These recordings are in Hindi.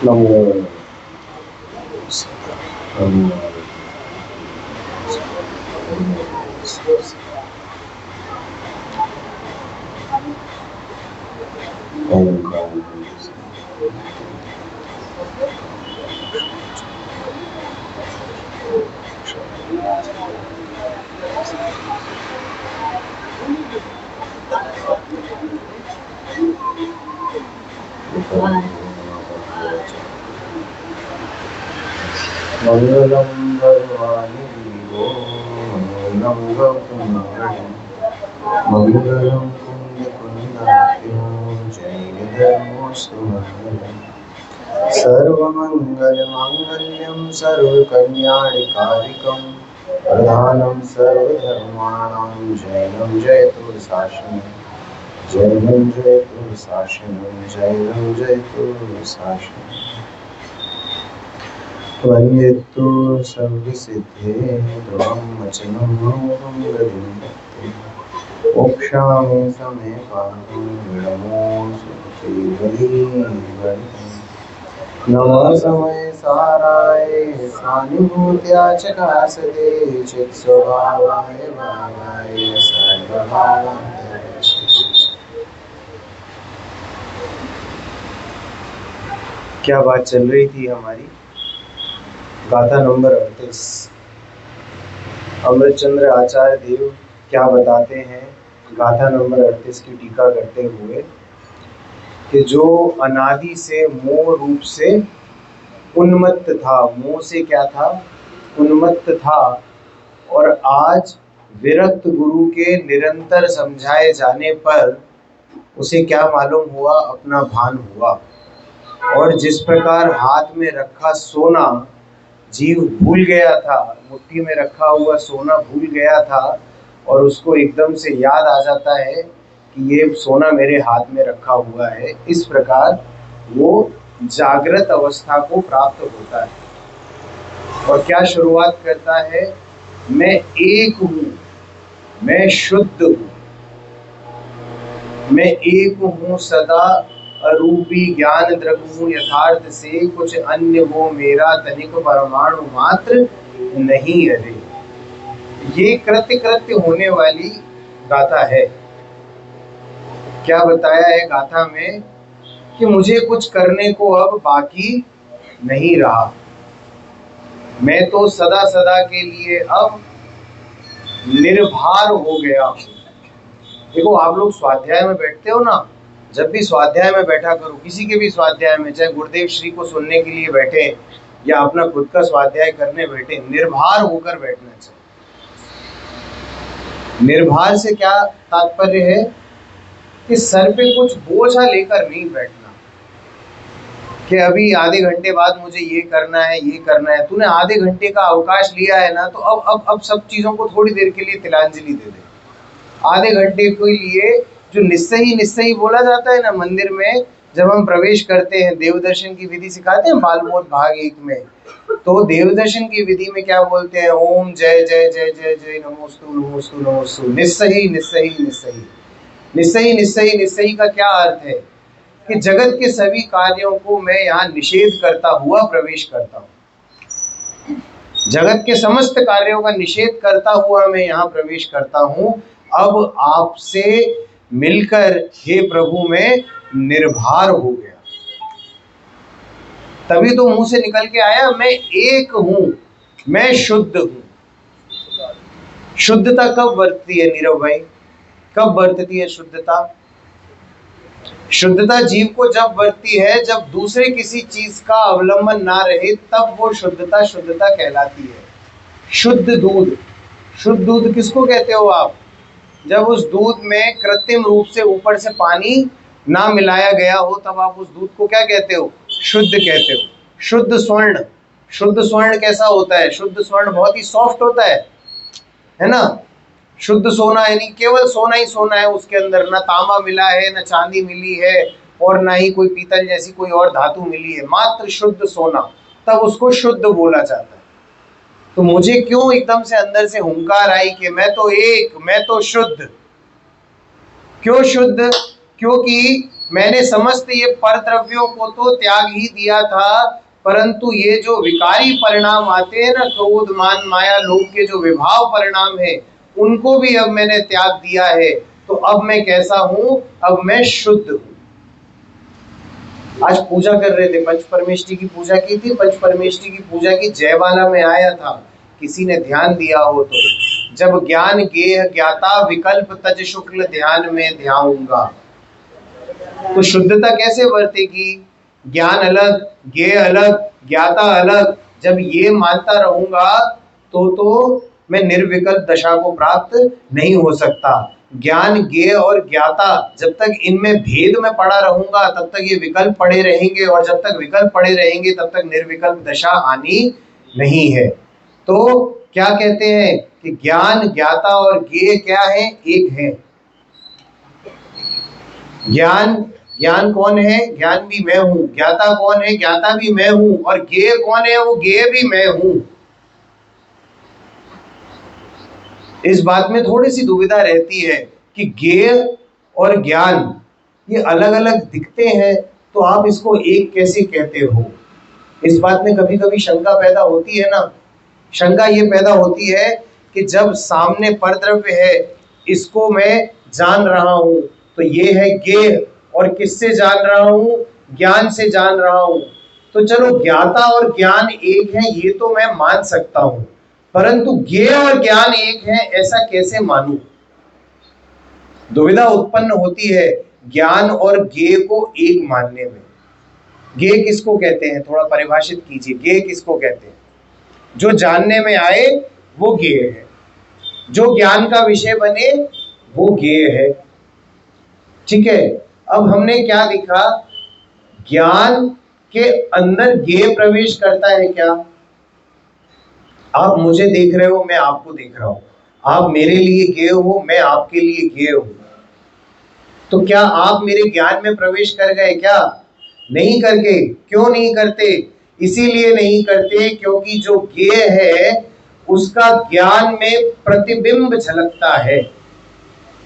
नमो नमो ओंकार मंगलम भगवानि विभो मंगलम गौतम मंगलम कुंद कुंदाख्यो जय धर्मोस्तु मंगलम सर्वमंगल मांगल्यम सर्वकल्याणकारिकम प्रधानम सर्वधर्माणां जयं जयतु शासनम जयं जयतु शासनम जयं जयतु शासनम त्वन्येतु सर्वसिद्धे त्वमचनं मोहं गतिं मोक्षामि समे पापं विडमो सुखीर्गरीवम् नमः समय साराय सानुभूत्या च कासते चित्स्वभावाय भावाय सर्वभावाय। क्या बात चल रही थी हमारी? गाथा नंबर 38। अमृतचंद्र आचार्य देव क्या बताते हैं गाथा नंबर 38 की टीका करते हुए कि जो अनादि से मोह रूप से उन्मत्त था, मोह से क्या था? उन्मत्त था, और आज विरक्त गुरु के निरंतर समझाए जाने पर उसे क्या मालूम हुआ? अपना भान हुआ। और जिस प्रकार हाथ में रखा सोना जीव भूल गया था, मुट्ठी में रखा हुआ सोना भूल गया था, और उसको एकदम से याद आ जाता है कि ये सोना मेरे हाथ में रखा हुआ है, इस प्रकार वो जागृत अवस्था को प्राप्त होता है। और क्या शुरुआत करता है? मैं एक हूँ, मैं शुद्ध हूँ, मैं एक हूँ सदा अरूपी ज्ञान द्रव्य हूँ यथार्थ से, कुछ अन्य वो मेरा तनिक परमाणु मात्र नहीं है। ये कृत्य कृत्य होने वाली गाथा है। क्या बताया है गाथा में? कि मुझे कुछ करने को अब बाकी नहीं रहा, मैं तो सदा सदा के लिए अब निर्भर हो गया हूँ। देखो, आप लोग स्वाध्याय में बैठते हो ना, जब भी स्वाध्याय में बैठा करो, किसी के भी स्वाध्याय में, चाहे गुरुदेव श्री को सुनने के लिए बैठे या अपना खुद का स्वाध्याय करने बैठे, निर्भर होकर बैठना चाहिए। निर्भर से क्या तात्पर्य है? कि सर पे कुछ बोझा लेकर नहीं बैठना कि अभी आधे घंटे बाद मुझे ये करना है, ये करना है। तूने आधे घंटे का अवकाश लिया है ना, तो अब सब चीजों को थोड़ी देर के लिए तिलांजलि दे दे। आधे घंटे के लिए जो निस्सही निस्सही बोला जाता है ना मंदिर में, जब हम प्रवेश करते हैं, देवदर्शन की विधि सिखाते हैं बालबोध भाग 1 में, तो देवदर्शन की विधि में क्या बोलते हैं? ओम जय जय जय जय जय नमोस्तु नमोस्तु नमोस्तु। निस्सही निस्सही निस्सही निस्सही निस्सही निस्सही का क्या अर्थ है? कि जगत के सभी कार्यों को मैं यहाँ निषेध करता हुआ प्रवेश करता हूँ, जगत के समस्त कार्यों का निषेध करता हुआ मैं यहाँ प्रवेश करता हूँ। अब आपसे मिलकर हे प्रभु मैं निर्भर हो गया। तभी तो मुंह से निकल के आया, मैं एक हूँ, मैं शुद्ध हूँ। शुद्धता कब बरतती है नीरव भाई? कब बरतती है शुद्धता? शुद्धता जीव को जब बरतती है, जब दूसरे किसी चीज का अवलंबन ना रहे, तब वो शुद्धता शुद्धता कहलाती है। शुद्ध दूध, शुद्ध दूध किसको कहते हो आप? जब उस दूध में कृत्रिम रूप से ऊपर से पानी ना मिलाया गया हो, तब आप उस दूध को क्या कहते हो? शुद्ध कहते हो। शुद्ध स्वर्ण, शुद्ध स्वर्ण कैसा होता है? शुद्ध स्वर्ण बहुत ही सॉफ्ट होता है ना? शुद्ध सोना यानी केवल सोना ही सोना है, उसके अंदर ना तांबा मिला है, ना चांदी मिली है, और ना ही कोई पीतल जैसी कोई और धातु मिली है, मात्र शुद्ध सोना, तब उसको शुद्ध बोला जाता है। तो मुझे क्यों एकदम से अंदर से हुंकार आई कि मैं तो शुद्ध? क्यों शुद्ध? क्योंकि मैंने समस्त ये परद्रव्यों को तो त्याग ही दिया था, परंतु ये जो विकारी परिणाम आते हैं ना, क्रोध मान माया लोभ के जो विभाव परिणाम है, उनको भी अब मैंने त्याग दिया है। तो अब मैं कैसा हूं? अब मैं शुद्ध हूं। आज पूजा कर रहे थे, पंच परमेष्टि की पूजा की थी। पंच परमेष्टि की पूजा की जयमाला में आया था, किसी ने ध्यान दिया हो तो, जब ज्ञान गेह ज्ञाता विकल्प तज शुक्ल ध्यान में ध्याऊंगा। तो शुद्धता कैसे बरतेगी? ज्ञान अलग, गेह अलग, ज्ञाता अलग। जब ये मानता रहूंगा तो मैं निर्विकल्प दशा को प्राप्त नहीं हो सकता। ज्ञान गेय और ज्ञाता, जब तक इनमें भेद में पड़ा रहूंगा तब तक ये विकल्प पड़े रहेंगे, और जब तक विकल्प पड़े रहेंगे तब तक निर्विकल्प दशा आनी नहीं है। तो क्या कहते हैं कि ज्ञान ज्ञाता और गेय क्या है? एक है। ज्ञान कौन है? ज्ञान भी मैं हूं। ज्ञाता कौन है? ज्ञाता भी मैं हूं। और गेय कौन है? वो गेय भी मैं हूं। इस बात में थोड़ी सी दुविधा रहती है कि गेय और ज्ञान ये अलग अलग दिखते हैं, तो आप इसको एक कैसे कहते हो? इस बात में कभी कभी शंका पैदा होती है ना। शंका ये पैदा होती है कि जब सामने परद्रव्य है, इसको मैं जान रहा हूं, तो ये है गेय, और किससे जान रहा हूं? ज्ञान से जान रहा हूं। तो चलो ज्ञाता और ज्ञान एक है, ये तो मैं मान सकता हूं, परंतु गेय और ज्ञान एक है, ऐसा कैसे मानूं? दुविधा उत्पन्न होती है ज्ञान और गेय को एक मानने में। गेय किसको कहते हैं? थोड़ा परिभाषित कीजिए, गेय किसको कहते हैं? जो जानने में आए वो गेय है, जो ज्ञान का विषय बने वो गेय है। ठीक है, अब हमने क्या दिखा? ज्ञान के अंदर गेय प्रवेश करता है क्या? आप मुझे देख रहे हो, मैं आपको देख रहा हूं। आप मेरे लिए गेय हो, मैं आपके लिए गेय हूं। तो क्या आप मेरे ज्ञान में प्रवेश कर गए क्या? नहीं करके। क्यों नहीं करते? इसीलिए नहीं करते क्योंकि जो गेय है उसका ज्ञान में प्रतिबिंब झलकता है,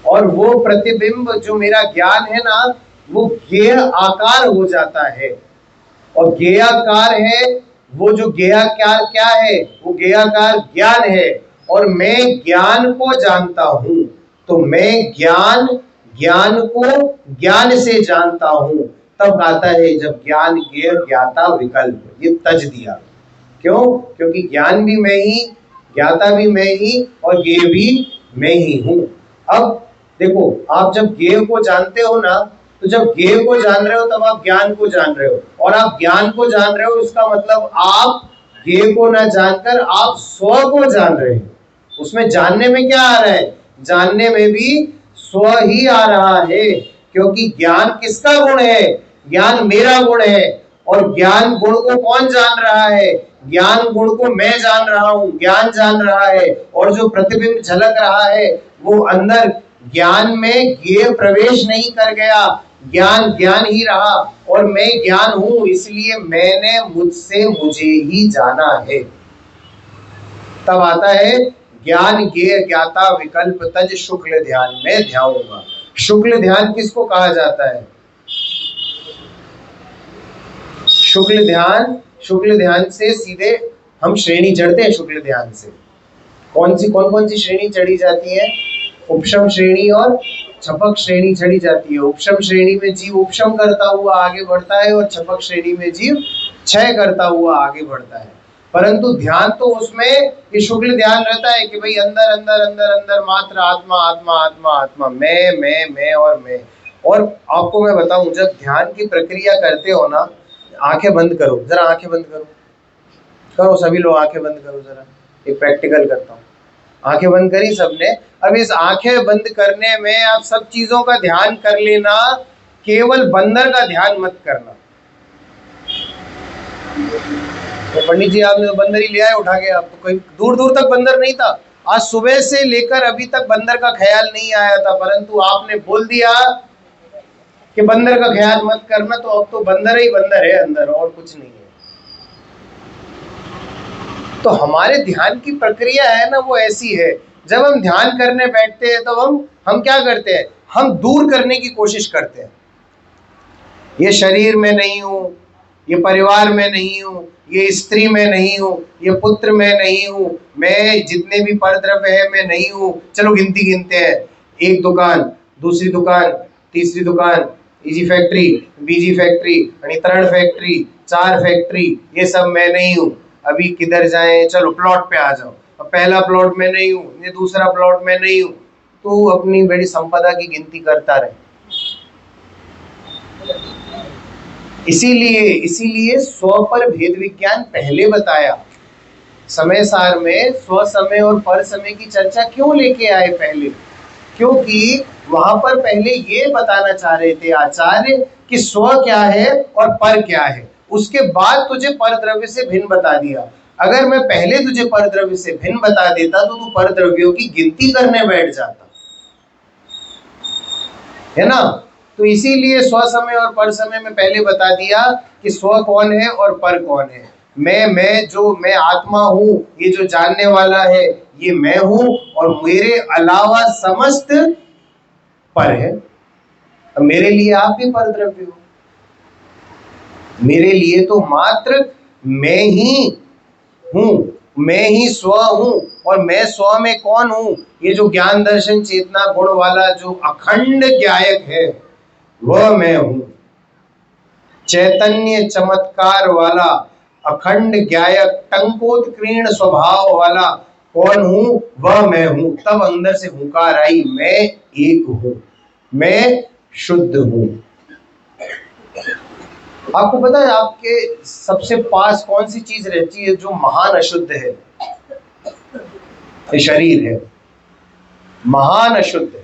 और वो प्रतिबिंब जो मेरा ज्ञान है ना, वो गेय आकार हो जाता है। और गेयाकार है वो, जो गेयाकार क्या है? वो गेयाकार ज्ञान है, और मैं ज्ञान को जानता हूं। तो मैं ज्ञान को ज्ञान से जानता हूं। तब आता है जब ज्ञान गेय ज्ञाता विकल्प, ये तज दिया। क्यों? क्योंकि ज्ञान भी मैं ही, ज्ञाता भी मैं ही, और गेय भी मैं ही हूं। अब देखो, आप जब गेय को जानते हो ना, तो जब गेय को जान रहे हो तब आप ज्ञान को जान रहे हो, और आप ज्ञान को जान रहे हो, इसका मतलब आप गेय को ना जानकर आप स्व को जान रहे हो। उसमें जानने में क्या आ रहा है? जानने में भी स्व ही आ रहा है, क्योंकि ज्ञान किसका गुण है? ज्ञान मेरा गुण है। और ज्ञान गुण को कौन जान रहा है? ज्ञान गुण को मैं जान रहा हूं, ज्ञान जान रहा है। और जो प्रतिबिंब झलक रहा है वो अंदर ज्ञान में गेय प्रवेश नहीं कर गया, ज्ञान ज्ञान ही रहा, और मैं ज्ञान हूं, इसलिए मैंने मुझसे मुझे ही जाना है। तब आता है ज्ञान गेय ज्ञाता विकल्प तज शुक्ल ध्यान में ध्याऊंगा। शुक्ल ध्यान किसको कहा जाता है? शुक्ल ध्यान से सीधे हम श्रेणी चढ़ते हैं। शुक्ल ध्यान से कौन कौन सी श्रेणी चढ़ी जाती है? उपशम श्रेणी और छपक श्रेणी चढ़ी जाती है। उपशम श्रेणी में जीव उपशम करता हुआ आगे बढ़ता है, और छपक श्रेणी में जीव क्षय करता हुआ आगे बढ़ता है। परंतु ध्यान तो उसमें ये शुक्ल ध्यान रहता है कि भाई अंदर अंदर अंदर अंदर मात्र आत्मा आत्मा आत्मा आत्मा, मैं और मैं। और आपको मैं बताऊं, जब ध्यान की प्रक्रिया करते हो ना, आंखें बंद करो, जरा आंखें बंद करो सभी लोग आंखें बंद करो, जरा एक प्रैक्टिकल करता हूँ। आंखें बंद करी सबने। अब इस आंखें बंद करने में आप सब चीजों का ध्यान कर लेना, केवल बंदर का ध्यान मत करना। तो पंडित जी आपने तो बंदर ही ले आए उठा के, आप तो कोई दूर दूर तक बंदर नहीं था। आज सुबह से लेकर अभी तक बंदर का ख्याल नहीं आया था, परंतु आपने बोल दिया कि बंदर का ख्याल मत करना, तो अब तो बंदर ही बंदर है अंदर, और कुछ नहीं है। तो हमारे ध्यान की प्रक्रिया है ना, वो ऐसी है। जब हम ध्यान करने बैठते हैं तो हम क्या करते हैं? हम दूर करने की कोशिश करते हैं। ये शरीर में नहीं हूँ, ये परिवार में नहीं हूँ, ये स्त्री में नहीं हूँ, ये पुत्र में नहीं हूँ, मैं जितने भी परद्रव्य है मैं नहीं हूँ। चलो गिनती गिनते हैं, एक दुकान, दूसरी दुकान, तीसरी दुकान, इजी फैक्ट्री, बीजी फैक्ट्री, त्रण फैक्ट्री, 4 फैक्ट्री, ये सब मैं नहीं हूँ। अभी किधर जाएं? चलो प्लॉट पे आ जाओ। अब पहला प्लॉट में नहीं हूँ, ये दूसरा प्लॉट में नहीं हूँ। तो अपनी बड़ी संपदा की गिनती करता रहे। इसीलिए स्व पर भेद विज्ञान पहले बताया। समय सार में स्व समय और पर समय की चर्चा क्यों लेके आए पहले? क्योंकि वहां पर पहले ये बताना चाह रहे थे आचार्य कि स्व क्या है और पर क्या है, उसके बाद तुझे पर द्रव्य से भिन्न बता दिया। अगर मैं पहले तुझे पर द्रव्य से भिन्न बता देता तो तू पर द्रव्यों की गिनती करने बैठ जाता, है ना। तो इसीलिए स्व समय और पर समय में पहले बता दिया कि स्व कौन है और पर कौन है। मैं आत्मा हूँ, ये जो जानने वाला है ये मैं हूँ, और मेरे अलावा समस्त पर है। अब मेरे लिए आप भी पर द्रव्य हो, मेरे लिए तो मात्र मैं ही हूँ, मैं ही स्व हूँ। और मैं स्व में कौन हूँ? ये जो ज्ञान दर्शन चेतना गुण वाला जो अखंड ज्ञायक है वह मैं हूँ। चैतन्य चमत्कार वाला अखंड ज्ञायक टंकोत्कीर्ण स्वभाव वाला कौन हूँ? वह मैं हूँ। तब अंदर से हुंकार आई, मैं एक हूँ, मैं शुद्ध हूँ। आपको पता है आपके सबसे पास कौन सी चीज रहती है जो महान अशुद्ध है? ये शरीर है, महान अशुद्ध है।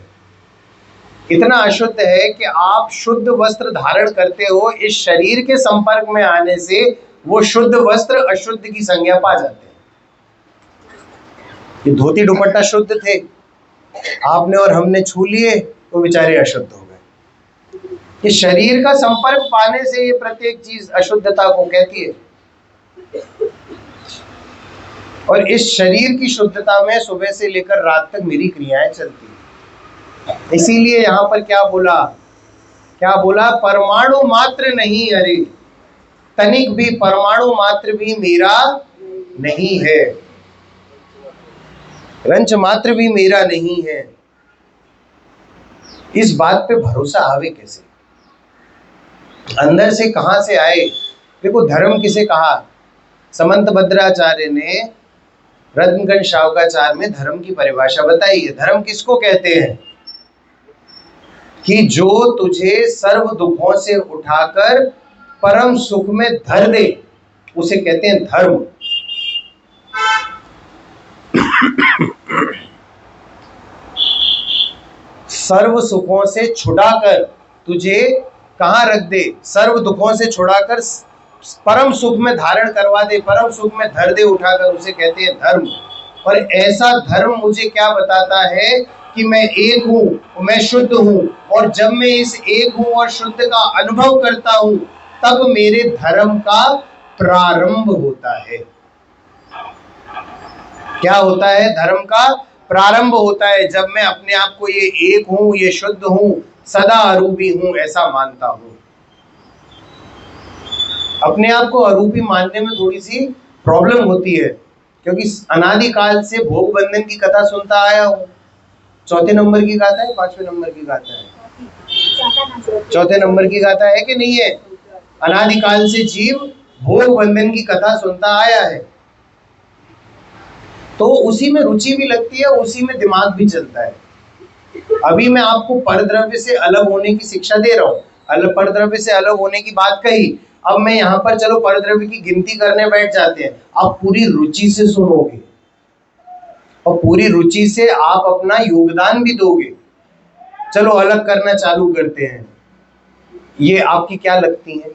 इतना अशुद्ध है कि आप शुद्ध वस्त्र धारण करते हो, इस शरीर के संपर्क में आने से वो शुद्ध वस्त्र अशुद्ध की संज्ञा पा जाते हैं। ये धोती दुपट्टा शुद्ध थे, आपने और हमने छू लिए तो बेचारे अशुद्ध हो गए। ये शरीर का संपर्क पाने से ये प्रत्येक चीज अशुद्धता को कहती है। और इस शरीर की शुद्धता में सुबह से लेकर रात तक मेरी क्रियाएं चलती हैं। इसीलिए यहां पर क्या बोला? परमाणु मात्र नहीं, अरे तनिक भी, परमाणु मात्र भी मेरा नहीं है, रंच मात्र भी मेरा नहीं है। इस बात पे भरोसा आवे कैसे? अंदर से कहां से आए? देखो, धर्म किसे कहा? समंत भद्राचार्य ने रत्नगंज शावकाचार्य में धर्म की परिभाषा बताई है। धर्म किसको कहते हैं? कि जो तुझे सर्व दुखों से उठाकर परम सुख में धर दे, उसे कहते हैं धर्म। सर्व सुखों से छुड़ाकर तुझे कहां रख दे? सर्व दुखों से छुड़ाकर परम सुख में धारण करवा दे, परम सुख में धर दे उठाकर, उसे कहते हैं धर्म। और ऐसा धर्म मुझे क्या बताता है? कि मैं एक हूँ, मैं शुद्ध हूँ, और जब मैं इस एक हूँ और शुद्ध का अनुभव करता हूँ तब मेरे धर्म का प्रारंभ होता है। क्या होता है? धर्म का प्रारंभ होता है जब मैं अपने आप को ये एक हूँ, ये शुद्ध हूँ, सदा अरूपी हूँ ऐसा मानता हूँ। अपने आप को अरूपी मानने में थोड़ी सी प्रॉब्लम होती है, क्योंकि अनादिकाल से भोग बंधन की कथा सुनता आया हूँ। चौथे नंबर की गाथा है, 5वें नंबर की गाथा है? चौथे नंबर की गाथा है कि नहीं है? अनादिकाल से जीव भोग बंधन की कथा सुनता आया है, तो उसी में रुचि भी लगती है, उसी में दिमाग भी चलता है। अभी मैं आपको परद्रव्य से अलग होने की शिक्षा दे रहा हूँ, परद्रव्य से अलग होने की बात कही। अब मैं यहाँ पर चलो परद्रव्य की गिनती करने बैठ जाते हैं। आप पूरी रुचि से सुनोगे और पूरी रुचि से आप अपना योगदान भी दोगे। चलो अलग करना चालू करते हैं। ये आपकी क्या लगती हैं?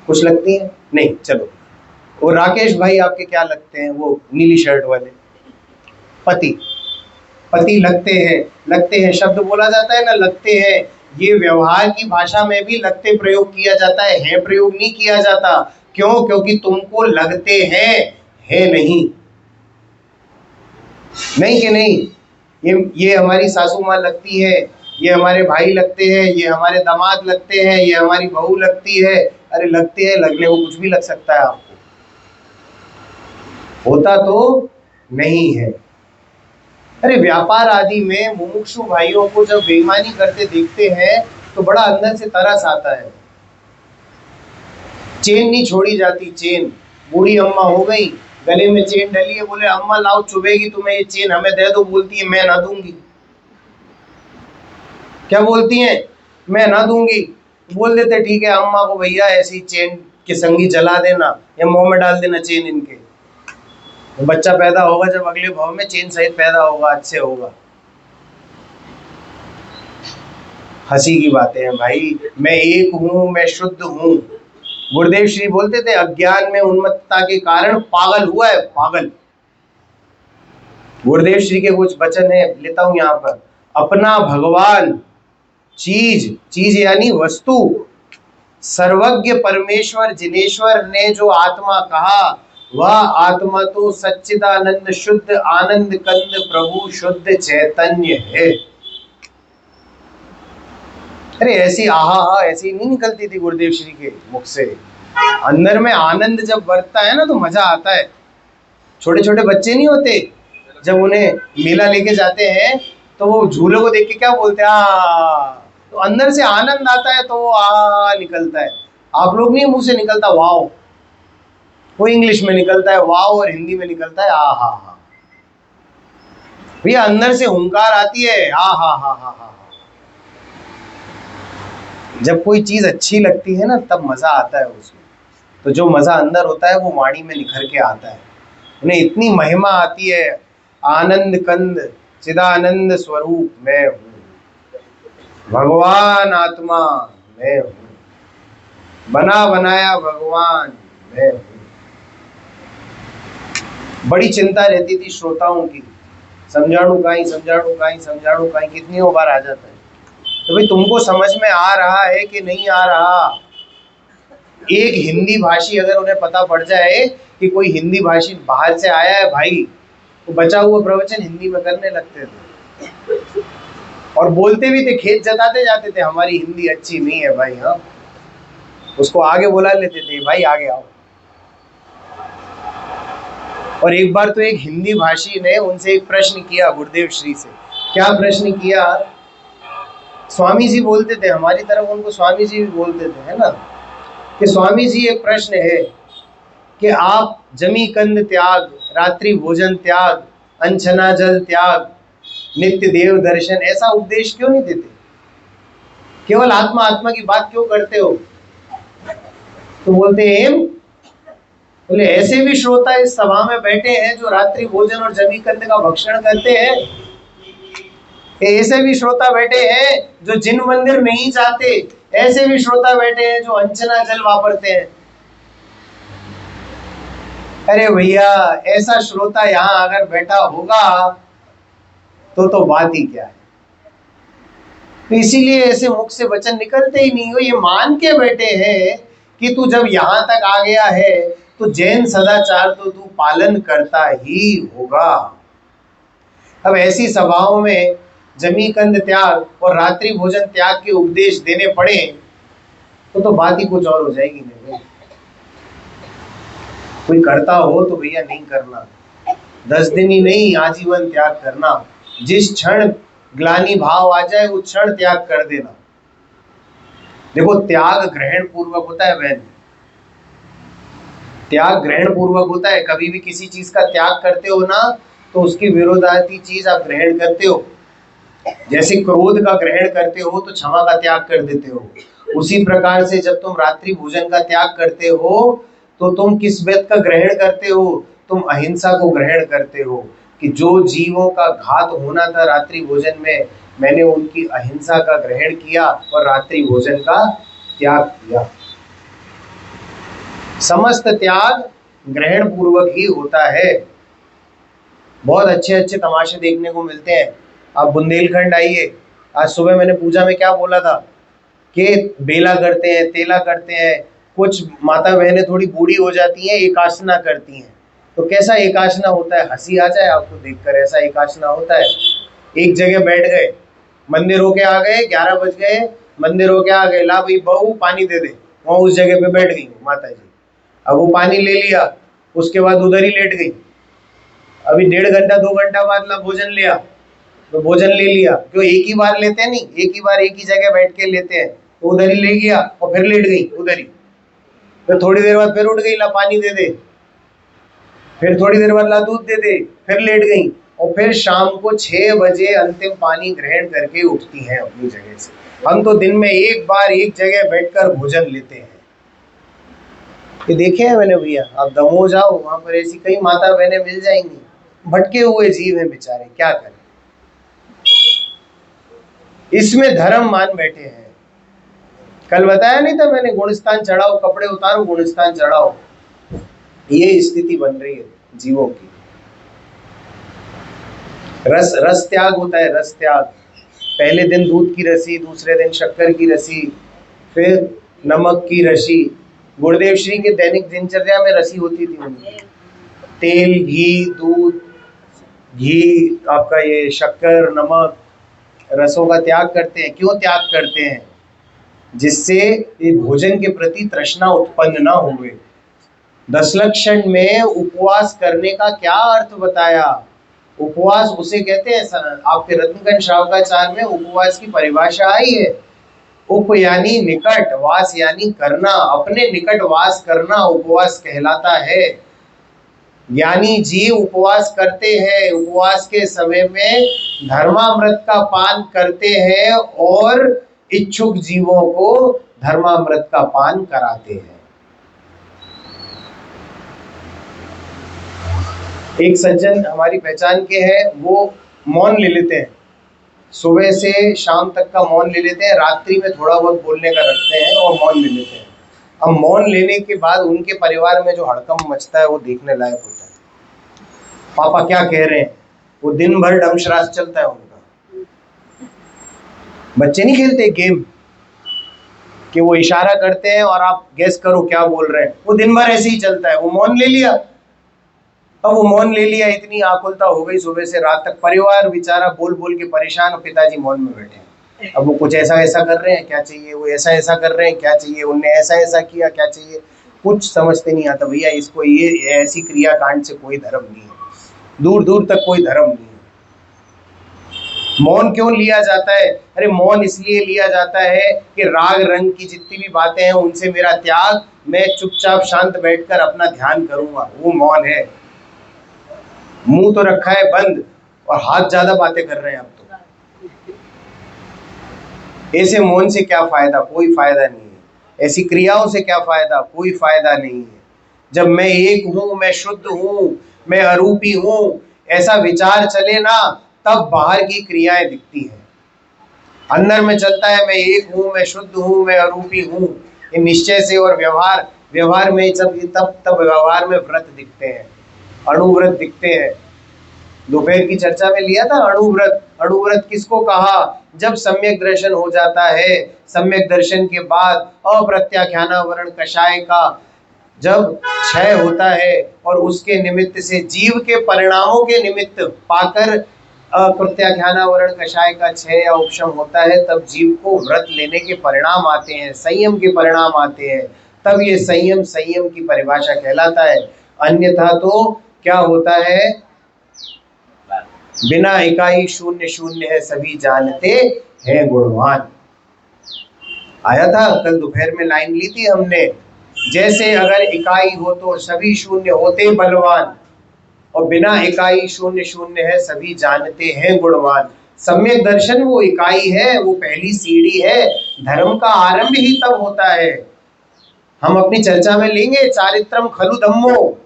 कुछ लगती हैं? नहीं। चलो, वो राकेश भाई आपके क्या लगते हैं? वो नीली शर्ट वाले पति लगते हैं शब्द बोला जाता है ना, लगते हैं। ये व्यवहार की भाषा में भी लगते प्रयोग किया जाता है प्रयोग नहीं किया जाता। क्यों? क्योंकि तुमको लगते हैं, है नहीं कि नहीं? ये हमारी सासू माँ लगती है, ये हमारे भाई लगते हैं, ये हमारे दामाद लगते हैं, ये हमारी बहू लगती है। अरे लगते हैं, लगने को कुछ भी लग सकता है आपको, होता तो नहीं है। अरे व्यापार आदि में मुमुक्षु भाइयों को जब बेईमानी करते देखते हैं तो बड़ा अंदर से तरस आता है। चेन नहीं छोड़ी जाती, चेन। बूढ़ी अम्मा हो गई, गले में चेन डली है, बोले अम्मा लाओ चुभेगी तुम्हें ये चेन, हमें दे दो। बोलती है मैं ना दूंगी। क्या बोलती हैं? मैं ना दूंगी। बोल देते ठीक है अम्मा को, भैया ऐसी चेन के संगी जला देना या मुंह में डाल देना चेन इनके। तो बच्चा पैदा होगा जब अगले भाव में चेन सहित पैदा होगा, अच्छे होगा। हंसी की बातें हैं भाई। मैं एक हूं, मैं शुद्ध हूं। गुरुदेव श्री बोलते थे अज्ञान में उन्मत्तता के कारण पागल हुआ है, पागल। गुरुदेव श्री के कुछ वचन है, लेता हूं यहां पर। अपना भगवान चीज, चीज यानी वस्तु, सर्वज्ञ परमेश्वर जिनेश्वर ने जो आत्मा कहा, वह आत्मा तो सच्चिदानंद शुद्ध आनंद कंद प्रभु शुद्ध चैतन्य है। अरे ऐसी आहा ऐसी नहीं निकलती थी गुरुदेव श्री के मुख से। अंदर में आनंद जब बरतता है ना तो मजा आता है। छोटे छोटे बच्चे नहीं होते, जब उन्हें मेला लेके जाते हैं तो वो झूलों को देख के क्या बोलते हैं, आ। तो अंदर से आनंद आता है तो वो आ निकलता है। आप लोग नहीं, मुंह से निकलता वाओ, वो इंग्लिश में निकलता है वाओ और हिंदी में निकलता है आ हा हा। भैया अंदर से हुंकार आती है आ हा हा हा हा। जब कोई चीज अच्छी लगती है ना तब मजा आता है उसमें। तो जो मजा अंदर होता है वो वाणी में निखर के आता है। उन्हें इतनी महिमा आती है, आनंद कंद चिदानंद स्वरूप मैं हूँ, भगवान आत्मा मैं हूँ, बना बनाया भगवान मैं हूँ। बड़ी चिंता रहती थी श्रोताओं की, समझाणु काई समझाणु काई समझाणु काई कितनी बार आ जाता है। तो भाई तुमको समझ में आ रहा है कि नहीं आ रहा? एक हिंदी भाषी अगर उन्हें पता पड़ जाए कि कोई हिंदी भाषी बाहर से आया है भाई, तो बचा हुआ प्रवचन हिंदी में करने लगते थे और बोलते भी थे, खेत जताते जाते थे हमारी हिंदी अच्छी नहीं है भाई। हाँ, उसको आगे बुला लेते थे, भाई आगे आओ। और एक बार तो एक हिंदी भाषी ने उनसे एक प्रश्न किया गुरुदेव श्री से। क्या प्रश्न किया? स्वामी जी बोलते थे, हमारी तरफ उनको स्वामी जी भी बोलते थे, है ना, कि स्वामी जी एक प्रश्न है कि आप जमी कंद त्याग, रात्रि भोजन त्याग, अनछना जल त्याग, नित्य देव दर्शन, ऐसा उपदेश क्यों नहीं देते? केवल आत्मा आत्मा की बात क्यों करते हो? तो बोलते हैं बोले ऐसे भी श्रोता इस सभा में बैठे हैं जो रात्रि भोजन और जमी कंद का भक्षण करते हैं। ऐसे भी श्रोता बैठे हैं जो जिन मंदिर नहीं जाते। ऐसे भी श्रोता बैठे हैं जो अंचना जल वापरते हैं। अरे भैया ऐसा श्रोता यहाँ अगर बैठा होगा तो बात ही क्या है। तो इसीलिए ऐसे मुख से वचन निकलते ही नहीं हो। ये मान के बैठे हैं कि तू जब यहाँ तक आ गया है तो जैन सदाचार तो तू पालन करता ही होगा। अब ऐसी सभाओं में जमी कंद त्याग और रात्रि भोजन त्याग के उपदेश देने पड़े तो बात ही कुछ और हो जाएगी। नहीं, कोई करता हो तो भैया नहीं करना, 10 दिन ही नहीं आजीवन त्याग करना। जिस क्षण ग्लानि भाव आ जाए उस क्षण त्याग कर देना। देखो त्याग ग्रहण पूर्वक होता है बहन, त्याग ग्रहण पूर्वक होता है। कभी भी किसी चीज का त्याग करते हो ना तो उसकी विरोधार्थी चीज आप ग्रहण करते हो। जैसे क्रोध का ग्रहण करते हो तो क्षमा का त्याग कर देते हो। उसी प्रकार से जब तुम रात्रि भोजन का त्याग करते हो तो तुम किस बात का ग्रहण करते हो? तुम अहिंसा को ग्रहण करते हो कि जो जीवों का घात होना था रात्रि भोजन में, मैंने उनकी अहिंसा का ग्रहण किया और रात्रि भोजन का त्याग किया। समस्त त्याग ग्रहण पूर्वक ही होता है। बहुत अच्छे अच्छे तमाशे देखने को मिलते हैं। आप बुंदेलखंड आइए, आज सुबह मैंने पूजा में क्या बोला था कि बेला करते हैं, तेला करते हैं। कुछ माता बहनें थोड़ी बूढ़ी हो जाती हैं, एकासना करती हैं। तो कैसा एकासना होता है? हंसी आ जाए आपको देखकर, ऐसा एकासना होता है। एक जगह बैठ गए, मंदिर होके आ गए, 11 बज गए, मंदिर होके आ गए, ला भाई बहू पानी दे दे, वहां उस जगह पे बैठ गई माता जी। अब वो पानी ले लिया, उसके बाद उधर ही लेट गई। अभी 1.5 घंटा 2 घंटा बाद ला भोजन लिया, तो भोजन ले लिया, क्यों एक ही बार लेते हैं, नहीं एक ही बार एक ही जगह बैठ के लेते हैं, तो उधर ही ले गया और फिर लेट गई उधर ही। फिर थोड़ी देर बाद फिर उठ गई, ला पानी दे दे, फिर थोड़ी देर बाद ला दूध दे दे, फिर लेट गई, और फिर शाम को 6 बजे अंतिम पानी ग्रहण करके उठती हैं अपनी जगह से। हम तो दिन में एक बार एक जगह बैठकर भोजन लेते हैं। ये देखे हैं मैंने भैया, आप दमोह जाओ, वहां पर ऐसी कई माता बहनें मिल जाएंगी, भटके हुए जीव हैं बेचारे, क्या करें। इसमें धर्म मान बैठे हैं। कल बताया नहीं था मैंने, गुणस्थान चढ़ाओ, कपड़े उतारो, गुणस्थान चढ़ाओ। ये स्थिति बन रही है जीवों की। रस त्याग होता है, रस त्याग। पहले दिन दूध की रसी, दूसरे दिन शक्कर की रसी, फिर नमक की रसी। गुरुदेव श्री के दैनिक दिनचर्या में रसी होती थी उनकी, तेल, घी, दूध, घी, आपका ये शक्कर, नमक, रसों का त्याग करते हैं। क्यों त्याग करते हैं? जिससे ये भोजन के प्रति तृष्णा उत्पन्न ना हुए। 10 लक्षण में उपवास करने का क्या अर्थ बताया? उपवास उसे कहते हैं, आपके रत्नगंज श्रावकाचार्य में उपवास की परिभाषा आई है। उप यानी निकट, वास यानी करना, अपने निकट वास करना उपवास कहलाता है। ज्ञानी जीव उपवास करते हैं, उपवास के समय में धर्मामृत का पान करते हैं और इच्छुक जीवों को धर्मामृत का पान कराते हैं। एक सज्जन हमारी पहचान के हैं, वो मौन ले लेते हैं, सुबह से शाम तक का मौन ले लेते हैं, रात्रि में थोड़ा बहुत बोलने का रखते हैं और मौन ले लेते हैं। अब मौन लेने के बाद उनके परिवार में जो हड़कंप मचता है वो देखने लायक होता है। पापा क्या कह रहे हैं? वो दिन भर डमशरास चलता है उनका। बच्चे नहीं खेलते गेम कि वो इशारा करते हैं और आप गेस करो क्या बोल रहे हैं, वो दिन भर ऐसे ही चलता है। वो मौन ले लिया, अब वो मौन ले लिया, इतनी आकुलता हो गई सुबह से रात तक, परिवार बेचारा बोल बोल के परेशान, और पिताजी मौन में बैठे हैं। अब वो कुछ ऐसा ऐसा कर रहे हैं, क्या चाहिए, वो ऐसा ऐसा कर रहे हैं, क्या चाहिए, उनने ऐसा ऐसा किया, क्या चाहिए, कुछ समझते नहीं आता। भैया इसको ये ऐसी क्रिया कांड से कोई धर्म नहीं है, दूर दूर तक कोई धर्म नहीं है। मौन क्यों लिया जाता है? अरे मौन इसलिए लिया जाता है कि राग रंग की जितनी भी बातें हैं उनसे मेरा त्याग, मैं चुपचाप शांत बैठकर अपना ध्यान करूंगा, वो मौन है। मुंह तो रखा है बंद और हाथ ज्यादा बातें कर रहे हैं आप तो। ऐसे मौन से क्या फायदा? कोई फायदा नहीं है। ऐसी क्रियाओं से क्या फायदा? कोई फायदा नहीं है। जब मैं एक हूं, मैं शुद्ध हूं, मैं अरूपी हूं, ऐसा विचार चले ना, तब बाहर की क्रियाएं दिखती हैं। अंदर में चलता है मैं एक हूं, मैं शुद्ध हूं, मैं अरूपी हूं, इन निश्चय से, और व्यवहार में तब व्यवहार में व्रत दिखते हैं, अणुव्रत दिखते हैं। दोपहर की चर्चा में लिया था अणुव्रत। अणुव्रत किसको कहा? जब सम्यक दर्शन हो जाता है, सम्यक दर्शन के बाद अप्रत्याख्यानावरण कषाय का जब क्षय होता है और उसके निमित्त से जीव के परिणामों के निमित्त पाकर अप्रत्याख्यानावरण कषाय का क्षय या उपशम होता है, तब जीव को व्रत लेने के परिणाम आते हैं, संयम के परिणाम आते हैं। तब ये संयम की परिभाषा कहलाता है। अन्यथा तो क्या होता है? बिना इकाई शून्य शून्य है, सभी जानते हैं गुणवान। आया था कल दोपहर में, लाइन ली थी हमने, जैसे अगर इकाई हो तो सभी शून्य होते बलवान, और बिना इकाई शून्य शून्य है, सभी जानते हैं गुणवान। सम्यक दर्शन वो इकाई है, वो पहली सीढ़ी है। धर्म का आरंभ ही तब होता है। हम अपनी चर्चा में लेंगे चारित्रम खलु धम्मो,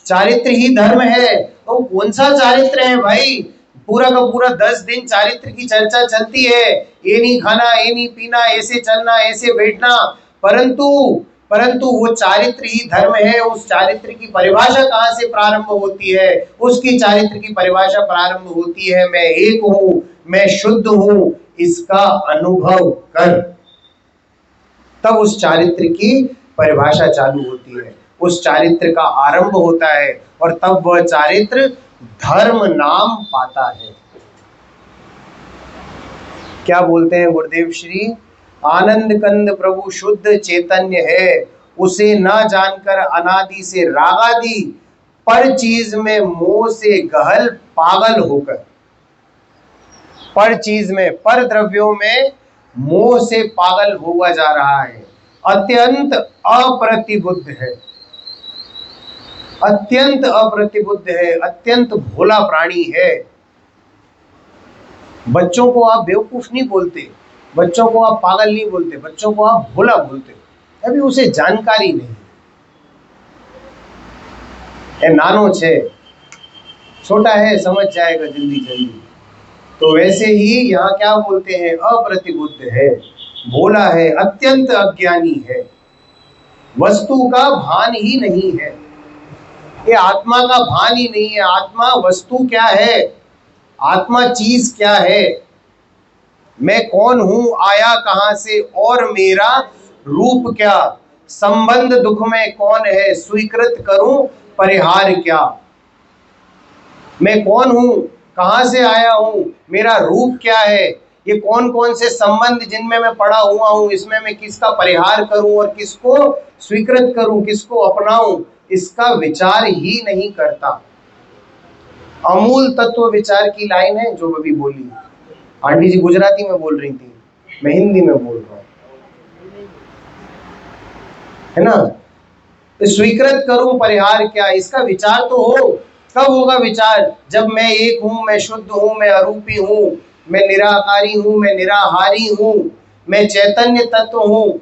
चारित्र ही धर्म है। तो कौन सा चारित्र है भाई? पूरा का पूरा 10 दिन चारित्र की चर्चा चलती है, ये नहीं खाना, ये नहीं पीना, ऐसे चलना, ऐसे बैठना, परंतु वो चारित्र ही धर्म है। उस चारित्र की परिभाषा कहाँ से प्रारंभ होती है? उसकी चारित्र की परिभाषा प्रारंभ होती है मैं एक हूं, मैं शुद्ध हूं, इसका अनुभव कर। तब उस चारित्र की परिभाषा चालू होती है, उस चारित्र का आरंभ होता है, और तब वह चारित्र धर्म नाम पाता है। क्या बोलते हैं गुरुदेव श्री, आनंद कंद प्रभु शुद्ध चैतन्य है, उसे ना जानकर अनादि से रागादि, पर चीज में मोह से गहल पागल होकर, पर चीज में, पर द्रव्यों में मोह से पागल हुआ जा रहा है, अत्यंत अप्रतिबुद्ध है, अत्यंत अप्रतिबुद्ध है, अत्यंत भोला प्राणी है। बच्चों को आप बेवकूफ नहीं बोलते, बच्चों को आप पागल नहीं बोलते, बच्चों को आप भोला बोलते, अभी उसे जानकारी नहीं है, नानो छे, छोटा है, समझ जाएगा जल्दी जल्दी। तो वैसे ही यहाँ क्या बोलते हैं, अप्रतिबुद्ध है, भोला है, अत्यंत अज्ञानी है, वस्तु का भान ही नहीं है, ये आत्मा का भान ही नहीं है। आत्मा वस्तु क्या है, आत्मा चीज क्या है, मैं कौन हूं, आया कहां से, और मेरा रूप क्या, संबंध दुख में कौन है, स्वीकृत करूं परिहार क्या। मैं कौन हूं, कहां से आया हूं, मेरा रूप क्या है, ये कौन कौन से संबंध जिनमें मैं पड़ा हुआ हूं, इसमें मैं किसका परिहार करूं और किसको स्वीकृत करूं, किसको अपनाऊं, इसका विचार ही नहीं करता। अमूल तत्व विचार की लाइन है जो अभी बोली आंटी जी, गुजराती में बोल रही थी, मैं हिंदी में बोल रहा हूं, है ना। तो स्वीकृत करूं परिहार क्या, इसका विचार तो हो। कब होगा विचार, जब मैं एक हूं, मैं शुद्ध हूं, मैं अरूपी हूं, मैं निराकारी हूं, मैं निराहारी हूं, मैं चैतन्य तत्व हूं,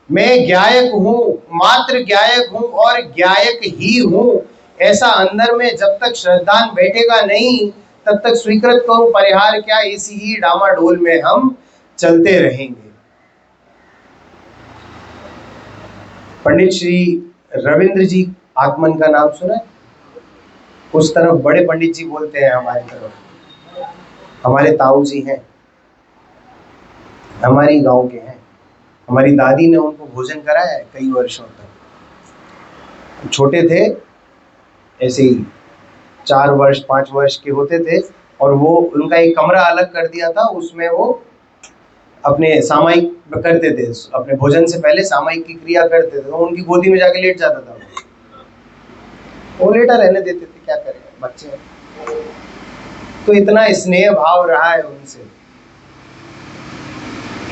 मैं ज्ञायक हूं, मात्र ज्ञायक हूं और ज्ञायक ही हूं। ऐसा अंदर में जब तक श्रद्धान बैठेगा नहीं, तब तक स्वीकृत करूं परिहार क्या, इसी ही डामाडोल में हम चलते रहेंगे। पंडित श्री रविंद्र जी आत्मन का नाम सुना है? उस तरफ बड़े पंडित जी बोलते हैं, हमारी तरफ हमारे ताऊ जी हैं, हमारी गांव के हैं, हमारी दादी ने उनको भोजन कराया है कई वर्षों तक। छोटे थे, ऐसे ही 4 वर्ष 5 वर्ष के होते थे, और वो उनका एक कमरा अलग कर दिया था, उसमें वो अपने सामायिक करते थे, अपने भोजन से पहले सामायिक की क्रिया करते थे। तो उनकी गोदी में जाके लेट जाता था, वो लेटा रहने देते थे, क्या करें बच्चे। तो इतना स्नेह भाव रहा है उनसे।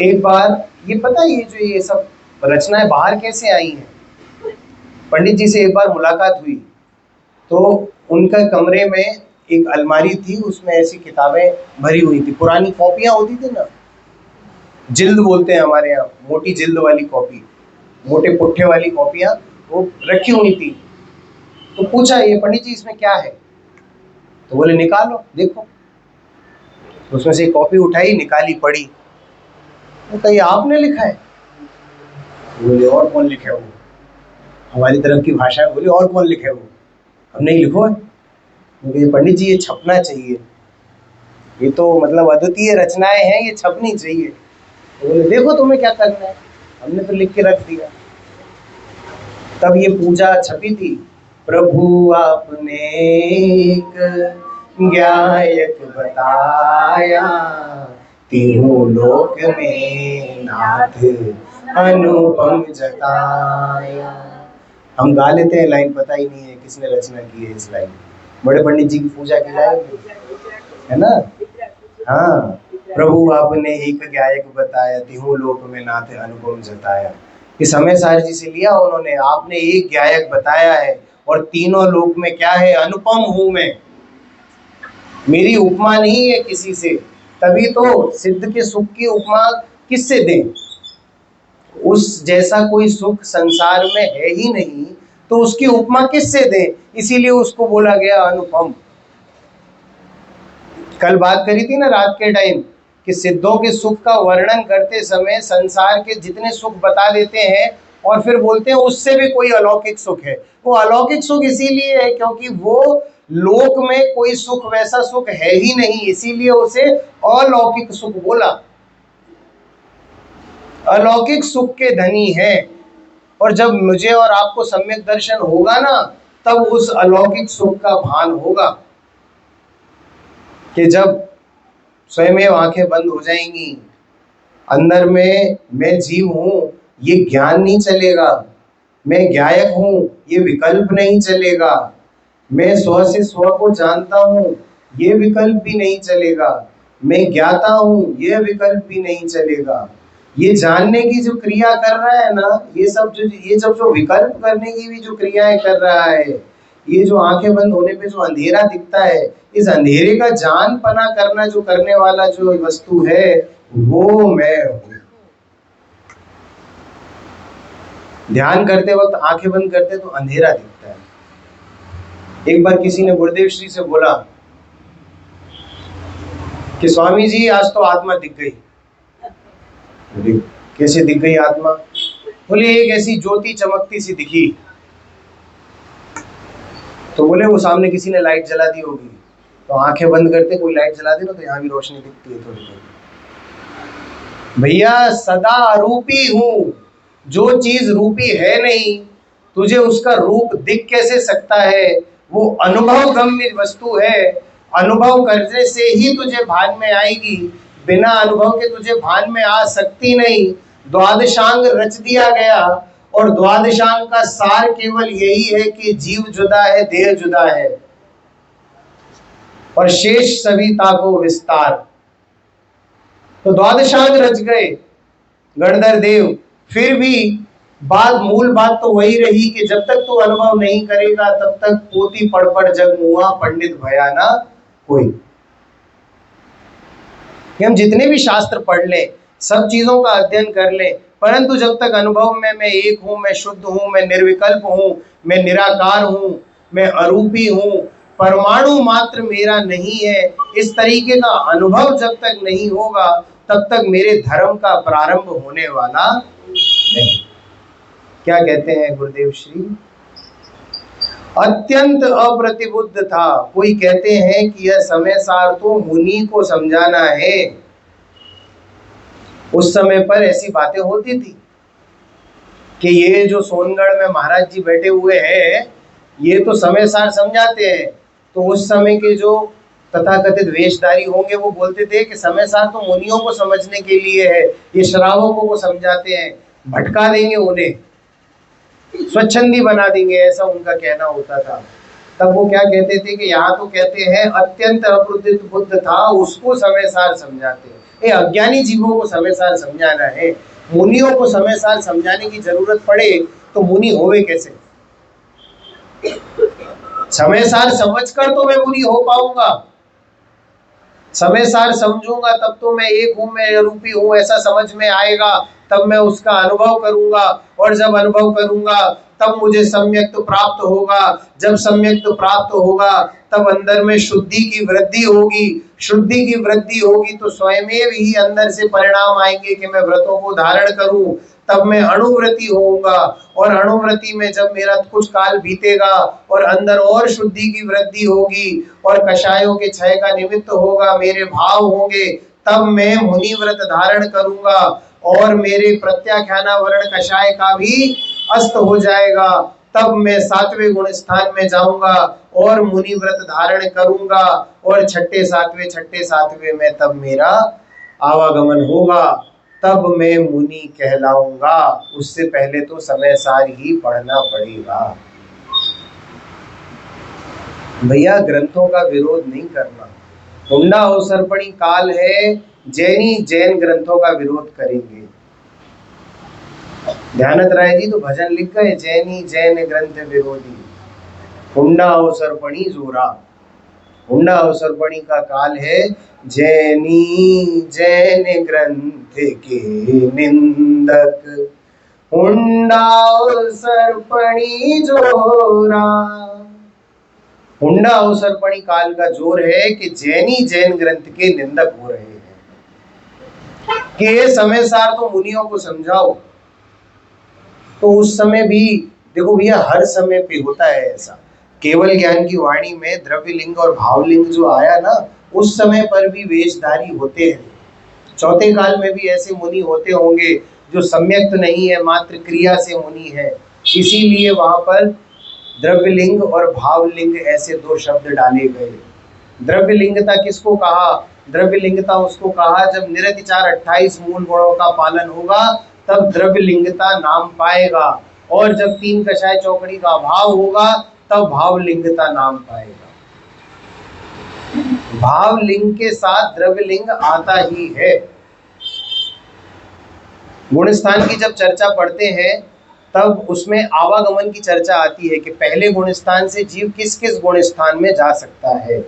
एक बार ये पता है, ये जो ये सब रचनाएं बाहर कैसे आई हैं, पंडित जी से एक बार मुलाकात हुई, तो उनका कमरे में एक अलमारी थी, उसमें ऐसी किताबें भरी हुई थी, पुरानी कॉपियां होती थी ना, जिल्द बोलते हैं हमारे यहाँ, मोटी जिल्द वाली कॉपी, मोटे पुट्ठे वाली कॉपियां वो रखी हुई थी। तो पूछा, ये पंडित जी इसमें क्या है? तो बोले निकालो देखो। तो उसमें से एक कॉपी उठाई, निकाली, पढ़ी, तो कही आपने लिखा है? बोले और कौन लिखे वो, हमारी तरफ की भाषा में बोले और कौन लिखे वो, हम नहीं लिखो है। बोले पंडित जी ये छपना चाहिए, ये तो मतलब अद्वितीय रचनाएं हैं, ये छपनी चाहिए। बोले देखो तुम्हें क्या करना है, हमने तो लिख के रख दिया। तब ये पूजा छपी थी, प्रभु आपने एक ज्ञायक बताया, तीनों लोक में नाथ अनुपम जताया। हम गा लेते हैं, लाइन पता ही नहीं है किसने रचना की है इस लाइन, बड़े पंडित जी की पूजा की लाइन है ना। हाँ, प्रभु आपने एक ज्ञायक बताया, तीनों लोक में नाथ अनुपम जताया। ये समय सार जी से लिया उन्होंने, आपने एक ज्ञायक बताया है और तीनों लोक में क्या है, अनुपम हूं मैं, मेरी उपमा नहीं है किसी से। तभी तो सिद्ध के सुख की उपमा किससे दें, उस जैसा कोई सुख संसार में है ही नहीं, तो उसकी उपमा किससे दें, इसीलिए उसको बोला गया अनुपम। कल बात करी थी ना रात के टाइम कि सिद्धों के सुख का वर्णन करते समय संसार के जितने सुख बता देते हैं और फिर बोलते हैं उससे भी कोई अलौकिक सुख है। वो अलौकिक सुख इसीलिए है क्योंकि वो लोक में कोई सुख वैसा सुख है ही नहीं, इसीलिए उसे अलौकिक सुख बोला। अलौकिक सुख के धनी है, और जब मुझे और आपको सम्यक दर्शन होगा ना, तब उस अलौकिक सुख का भान होगा कि जब स्वयं आंखें बंद हो जाएंगी अंदर में मैं जीव हूं, ये ज्ञान नहीं चलेगा। मैं ज्ञायक हूं, ये विकल्प नहीं चलेगा। मैं स्व से स्व को जानता हूं, ये विकल्प भी नहीं चलेगा। मैं ज्ञाता हूं, यह विकल्प भी नहीं चलेगा। ये जानने की जो क्रिया कर रहा है ना, ये सब जो विकल्प करने की भी जो क्रियाएं कर रहा है, ये जो आंखें बंद होने पे जो अंधेरा दिखता है, इस अंधेरे का जानपना करना जो करने वाला जो वस्तु है, वो मैं हूं। ध्यान करते वक्त आंखें बंद करते तो अंधेरा दिखता है। एक बार किसी ने गुरुदेव श्री से बोला कि स्वामी जी आज तो आत्मा दिख गई। कैसे दिख गई आत्मा? बोले एक ऐसी ज्योति चमकती सी दिखी। तो बोले वो सामने किसी ने लाइट जला दी होगी। तो आंखें बंद करते कोई लाइट जला दे ना तो यहाँ भी रोशनी दिखती है थोड़ी थोड़ी। भैया सदा अरूपी हूं, जो चीज रूपी है नहीं, तुझे उसका रूप दिख कैसे सकता है? वो अनुभव गम्य वस्तु है। अनुभव करने से ही तुझे भान में आएगी, बिना अनुभव के तुझे भान में आ सकती नहीं। द्वादशांग रच दिया गया और द्वादशांग का सार केवल यही है कि जीव जुदा है, देह जुदा है और शेष सविता को विस्तार। तो द्वादशांग रच गए गणधर देव, फिर भी मूल बात तो वही रही कि जब तक तू अनुभव नहीं करेगा तब तक पोती पढ़ पढ़ जग मुआ, पंडित भया ना कोई। हम जितने भी शास्त्र पढ़ लें, सब चीजों का अध्ययन कर लें, परंतु जब तक अनुभव में मैं एक हूं, मैं शुद्ध हूं, मैं निर्विकल्प हूं, मैं निराकार हूं, मैं अरूपी हूं, परमाणु मात्र मेरा नहीं है, इस तरीके का अनुभव जब तक नहीं होगा तब तक मेरे धर्म का प्रारंभ होने वाला नहीं। क्या कहते हैं गुरुदेव श्री? अत्यंत अप्रतिबुद्ध था। कोई कहते हैं कि यह समय सार तो मुनि को समझाना है। उस समय पर ऐसी बातें होती थी कि ये जो सोनगढ़ में महाराज जी बैठे हुए हैं, ये तो समय सार समझाते हैं। तो उस समय के जो तथाकथित वेशधारी होंगे वो बोलते थे कि समय सार तो मुनियों को समझने के लिए है, ये श्रावकों को समझाते हैं, भटका देंगे उन्हें, स्वच्छंदी बना देंगे, ऐसा उनका कहना होता था। तब वो क्या कहते थे कि यहाँ तो कहते हैं अत्यंत अप्रतिबुद्ध था, उसको समय सार समझाते हैं। ये अज्ञानी जीवों को समय सार समझाना है। मुनियों को समय सार समझाने की जरूरत पड़े तो मुनि होवे कैसे? समय सार समझकर तो मैं मुनि हो पाऊंगा। समय सार समझूंगा तब तो मैं एक हूं, मैं अरूपी हूं, ऐसा समझ में आएगा, तब मैं उसका अनुभव करूंगा। और जब अनुभव करूंगा तब मुझे सम्यक प्राप्त होगा। जब सम्यक प्राप्त होगा तब अंदर में शुद्धि की वृद्धि होगी। शुद्धि की वृद्धि होगी तो स्वयं ही अंदर से परिणाम आएंगे कि मैं व्रतों को धारण करूं। तब मैं अणुव्रती होऊंगा और अणुव्रती में जब मेरा कुछ काल बीतेगा और अंदर और शुद्धि की वृद्धि होगी और कषायों के क्षय का निमित्त होगा, मेरे भाव होंगे, तब मैं मुनि व्रत धारण करूंगा और मेरे प्रत्याख्याना वर्ण कषाय का भी अस्त हो जाएगा। तब मैं 7वें गुण स्थान में जाऊंगा और मुनि व्रत धारण करूंगा और छठे सातवें में तब मेरा आवागमन होगा, तब मैं मुनि कहलाऊंगा। उससे पहले तो समय सार ही पढ़ना पड़ेगा। भैया ग्रंथों का विरोध नहीं करना। हुंडा अवसर्पणी काल है, जैनी जैन ग्रंथों का विरोध करेंगे। ध्यानत राय जी तो भजन लिख गए, जैनी जैन ग्रंथ विरोधी, हुंडा अवसर्पणी जोरा। हुंडा अवसर्पणी का काल है, जैनी जैन ग्रंथ के निंदक, हुंडा अवसर्पणी जोरा। हुंडा अवसर्पणी काल का जोर है कि जैनी जैन ग्रंथ के निंदक हो रहे हैं कि ये समय सार तो मुनियों को समझाओ। तो उस समय भी देखो भैया, हर समय पे होता है ऐसा। केवल ज्ञान की वाणी में द्रव्य लिंग और भावलिंग जो आया ना, उस समय पर भी वेशधारी होते हैं। चौथे काल में भी ऐसे मुनि होते होंगे जो सम्यक नहीं है, मात्र क्रिया से मुनि है, इसीलिए वहां पर द्रव्यलिंग और भावलिंग ऐसे दो शब्द डाले गए। द्रव्यलिंगता किसको कहा? द्रव्यलिंगता उसको कहा जब निरतिचार 28 मूल गुणों का पालन होगा तब द्रव्यलिंगता नाम पाएगा, और जब 3 कषाय चौकड़ी का अभाव होगा तब भावलिंगता नाम पाएगा। भावलिंग के साथ द्रव्यलिंग आता ही है। गुणस्थान की जब चर्चा पढ़ते हैं तब उसमें आवागमन की चर्चा आती है कि पहले गुणस्थान से जीव किस किस गुणस्थान में जा सकता है।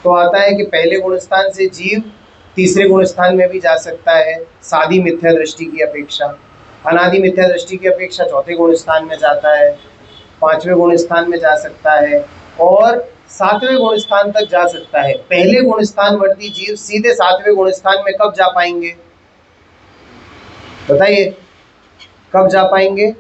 तो आता है कि पहले गुणस्थान से जीव तीसरे गुणस्थान में भी जा सकता है सादी मिथ्या दृष्टि की अपेक्षा, अनादि मिथ्या दृष्टि की अपेक्षा चौथे गुणस्थान में जाता है, 5वें गुणस्थान में जा सकता है और 7वें गुणस्थान तक जा सकता है। पहले गुणस्थान वर्ती जीव सीधे 7वें गुणस्थान में कब जा पाएंगे बताइए, कब जा पाएंगे?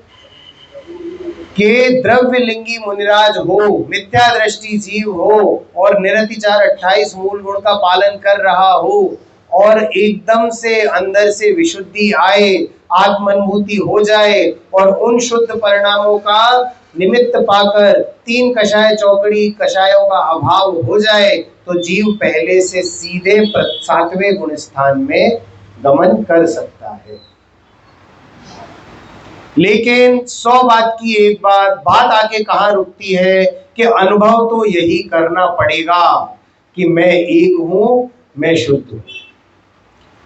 कि द्रव्यलिंगी मुनिराज हो, मिथ्या दृष्टि जीव हो और निरतिचार 28 मूल गुण का पालन कर रहा हो और एकदम से अंदर से विशुद्धि आए, आत्मानुभूति हो जाए और उन शुद्ध परिणामों का निमित्त पाकर 3 कषाय चौकड़ी कषायों का अभाव हो जाए तो जीव पहले से सीधे 7वें गुणस्थान में गमन कर सकता है। लेकिन 100 बात की एक बात आके कहां रुकती है कि अनुभव तो यही करना पड़ेगा कि मैं एक हूं, मैं शुद्ध हूं।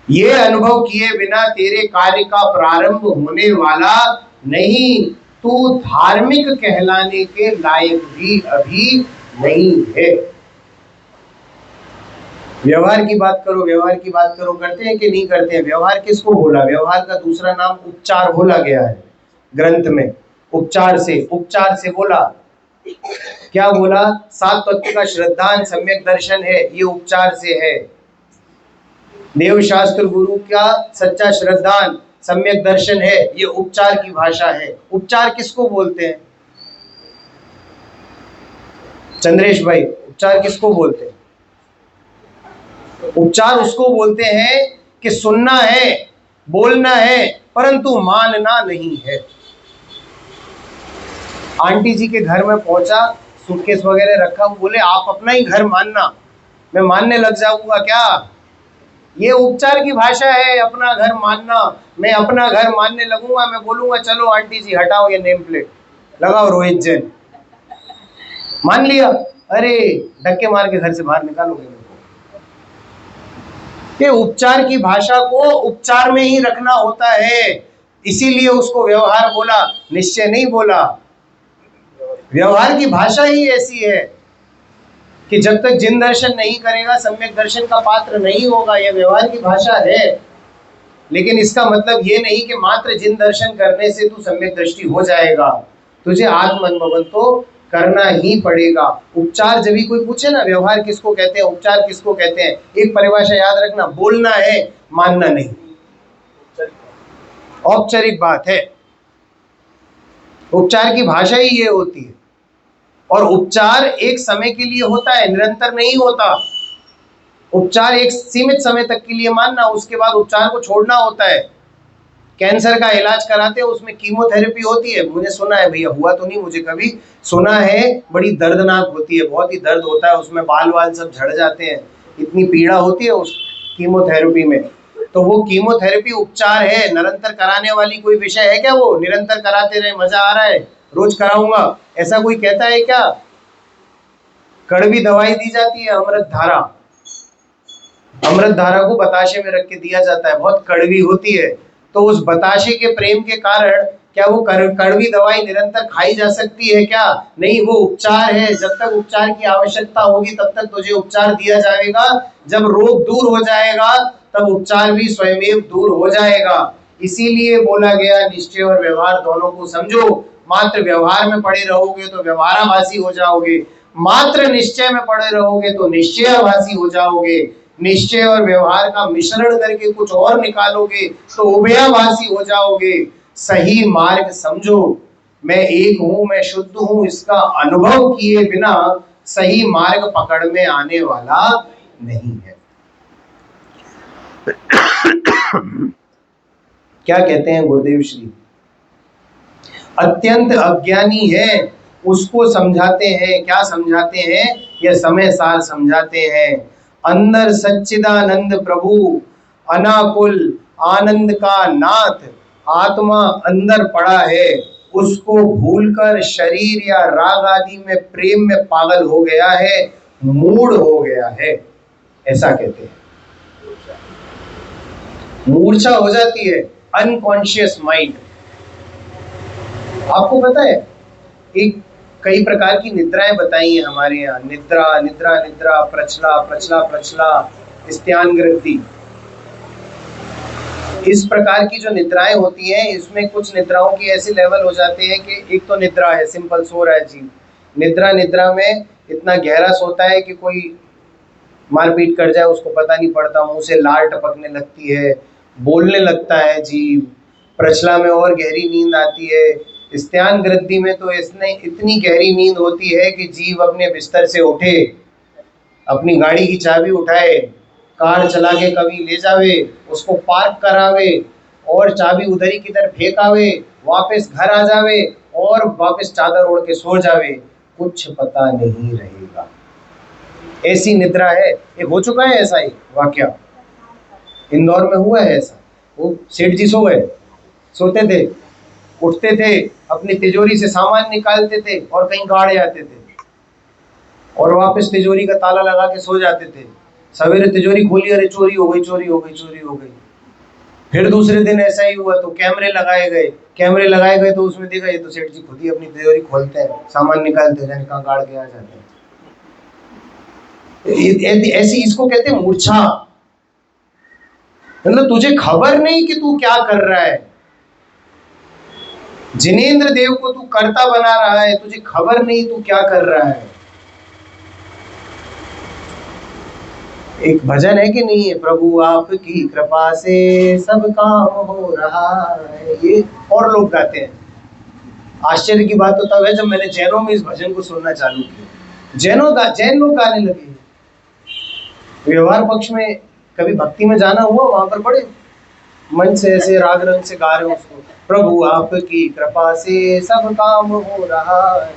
ये अनुभव किए बिना तेरे कार्य का प्रारंभ होने वाला नहीं। तू धार्मिक कहलाने के लायक भी अभी नहीं है। व्यवहार की बात करो, व्यवहार की बात करो, करते हैं कि नहीं करते हैं? व्यवहार किसको बोला? व्यवहार का दूसरा नाम उपचार बोला गया है ग्रंथ में। उपचार से बोला, क्या बोला? 7 तत्व का श्रद्धान सम्यक दर्शन है, ये उपचार से है। देव शास्त्र गुरु का सच्चा श्रद्धान सम्यक दर्शन है, ये उपचार की भाषा है। उपचार किसको बोलते हैं चंद्रेश भाई? उपचार किसको बोलते हैं? उपचार उसको बोलते हैं कि सुनना है, बोलना है, परंतु मानना नहीं है। आंटी जी के घर में पहुंचा, सूटकेस वगैरह रखा, वो बोले आप अपना ही घर मानना, मैं मानने लग जाऊंगा क्या? ये उपचार की भाषा है, अपना घर मानना। मैं अपना घर मानने लगूंगा, मैं बोलूंगा चलो आंटी जी हटाओ ये नेम प्लेट, लगाओ रोहित जैन, मान लिया, अरे धक्के मार के घर से बाहर निकालोगे मेरे को। ये उपचार की भाषा को उपचार में ही रखना होता है, इसीलिए उसको व्यवहार बोला, निश्चय नहीं बोला। व्यवहार की भाषा ही ऐसी है कि जब तक जिन दर्शन नहीं करेगा सम्यक दर्शन का पात्र नहीं होगा। यह व्यवहार की भाषा है, लेकिन इसका मतलब ये नहीं कि मात्र जिन दर्शन करने से तू सम्यक दृष्टि हो जाएगा। तुझे आत्म अनुभव तो करना ही पड़ेगा। उपचार जब भी कोई पूछे ना व्यवहार किसको कहते हैं, उपचार किसको कहते हैं, एक परिभाषा याद रखना, बोलना है, मानना नहीं। औपचारिक बात है, उपचार की भाषा ही ये होती है। और उपचार एक समय के लिए होता है, निरंतर नहीं होता। उपचार एक सीमित समय तक के लिए मानना, उसके बाद उपचार को छोड़ना होता है। कैंसर का इलाज कराते हैं, उसमें कीमोथेरेपी होती है, मुझे सुना है, भैया हुआ तो नहीं, मुझे कभी सुना है, बड़ी दर्दनाक होती है, बहुत ही दर्द होता है, उसमें बाल वाल सब झड़ जाते हैं, इतनी पीड़ा होती है उस कीमोथेरेपी में। तो वो कीमोथेरेपी उपचार है, निरंतर कराने वाली कोई विषय है क्या? वो निरंतर कराते रहे, मजा आ रहा है, रोज कराऊंगा, ऐसा कोई कहता है क्या? कड़वी दवाई दी जाती है, अमृत धारा, अमृत धारा को बताशे में रख के दिया जाता है, बहुत कड़वी होती है। तो उस बताशे के प्रेम के कारण क्या वो कड़वी दवाई निरंतर खाई जा सकती है क्या? नहीं, वो उपचार है। जब तक उपचार की आवश्यकता होगी तब तक तुझे उपचार दिया जाएगा। जब रोग दूर हो जाएगा तब उपचार भी स्वयं दूर हो जाएगा। इसीलिए बोला गया निश्चय और व्यवहार दोनों को समझो। मात्र व्यवहार में पड़े रहोगे तो व्यवहाराभासी हो जाओगे, मात्र निश्चय में पड़े रहोगे तो निश्चयाभासी हो जाओगे। निश्चय और व्यवहार का मिश्रण करके कुछ और निकालोगे तो उभयाभासी हो जाओगे। सही मार्ग समझो, मैं एक हूं, मैं शुद्ध हूं, इसका अनुभव किए बिना सही मार्ग पकड़ में आने वाला नहीं है। क्या कहते हैं गुरुदेव श्री? अत्यंत अज्ञानी है उसको समझाते हैं, क्या समझाते हैं? यह समय सार समझाते हैं। अंदर सच्चिदानंद प्रभु, अनाकुल आनंद का नाथ, आत्मा अंदर पड़ा है, उसको भूलकर शरीर या राग आदि में प्रेम में पागल हो गया है, मूढ़ हो गया है, ऐसा कहते हैं। मूर्छा हो जाती है, अनकॉन्शियस माइंड। आपको पता है एक कई प्रकार की निद्राएं बताई हैं हमारे यहाँ, निद्रा निद्रा निद्रा, प्रचला प्रचला प्रचला, स्त्यान गृद्धि। इस प्रकार की जो निद्राएं होती हैं, इसमें कुछ निद्राओं की ऐसे लेवल हो जाते हैं कि एक तो निद्रा है, सिंपल सो रहा है जीव, निद्रा में इतना गहरा सोता है कि कोई मारपीट कर जाए उसको पता नहीं पड़ता, मुंह से लार टपकने लगती है, बोलने लगता है जीव। प्रचला में और गहरी नींद आती है। स्त्यान गृद्धि में तो इसने इतनी गहरी नींद होती है कि जीव अपने बिस्तर से उठे, अपनी गाड़ी की चाबी उठाए, कार चला के कभी ले जावे, उसको पार्क करावे और चाबी उधर ही किधर फेंकावे, वापस घर आ जावे और वापस चादर ओढ़ के सो जावे, कुछ पता नहीं रहेगा। ऐसी निद्रा है। एक हो चुका है ऐसा ही वाकया, इंदौर में हुआ है ऐसा। वो सेठ जी सो गए, सोते थे, उठते थे, अपनी तिजोरी से सामान निकालते थे और कहीं गाड़ जाते थे और वापस तिजोरी का ताला लगा के सो जाते थे। सवेरे तिजोरी खोली, अरे चोरी हो गई, चोरी हो गई, चोरी हो गई। फिर दूसरे दिन ऐसा ही हुआ तो कैमरे लगाए गए तो उसमें देखा ये तो सेठ जी खुद ही अपनी तिजोरी खोलते हैं, सामान निकालते हैं, कहाँ गाड़ के आ जाते हैं। ऐसी इसको कहते हैं मूर्छा। मतलब तुझे खबर नहीं कि तू क्या कर रहा है। जिनेंद्र देव को तू कर्ता बना रहा है, तुझे खबर नहीं तू क्या कर रहा है। एक भजन है कि नहीं है, प्रभु आपकी कृपा से सब काम हो रहा है, ये और लोग गाते हैं। आश्चर्य की बात तो तब है जब मैंने जैनों में इस भजन को सुनना चालू किया। जैन लोग गाने लगे। व्यवहार पक्ष में कभी भक्ति में जाना हुआ, वहां पर बड़े मन से ऐसे राग रंग से गा रहे हो उसको, प्रभु आपकी कृपा से सब काम हो रहा है।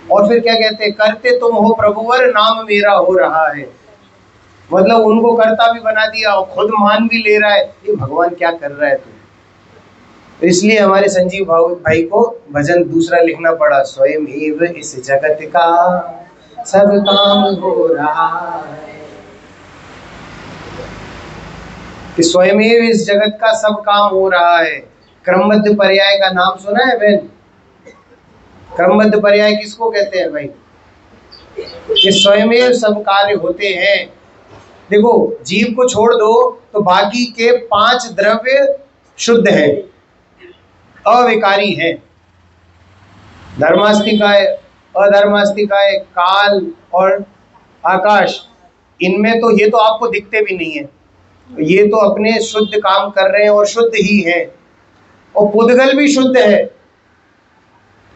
और फिर क्या कहते हैं, करते तुम हो प्रभुवर नाम मेरा हो रहा है। मतलब उनको कर्ता भी बना दिया और खुद मान भी ले रहा है। ये भगवान क्या कर रहा है तो इसलिए हमारे संजीव भाई को भजन दूसरा लिखना पड़ा, स्वयं एव इस जगत का सब काम हो रहा है। कि स्वयं इस जगत का सब काम हो रहा है। क्रमबद्ध पर्याय का नाम सुना है बहन? क्रमबद्ध पर्याय किसको कहते हैं भाई? कि स्वयं सब कार्य होते हैं। देखो, जीव को छोड़ दो तो बाकी के 5 द्रव्य शुद्ध हैं, अविकारी हैं। धर्मास्तिकाय, अधर्मास्तिकाय, काल और आकाश, इनमें तो ये तो आपको दिखते भी नहीं है, ये तो अपने शुद्ध काम कर रहे हैं और शुद्ध ही हैं। और पुद्गल भी शुद्ध है।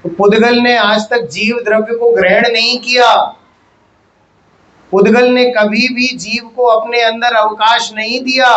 तो पुद्गल ने आज तक जीव द्रव्य को ग्रहण नहीं किया। पुद्गल ने कभी भी जीव को अपने अंदर अवकाश नहीं दिया।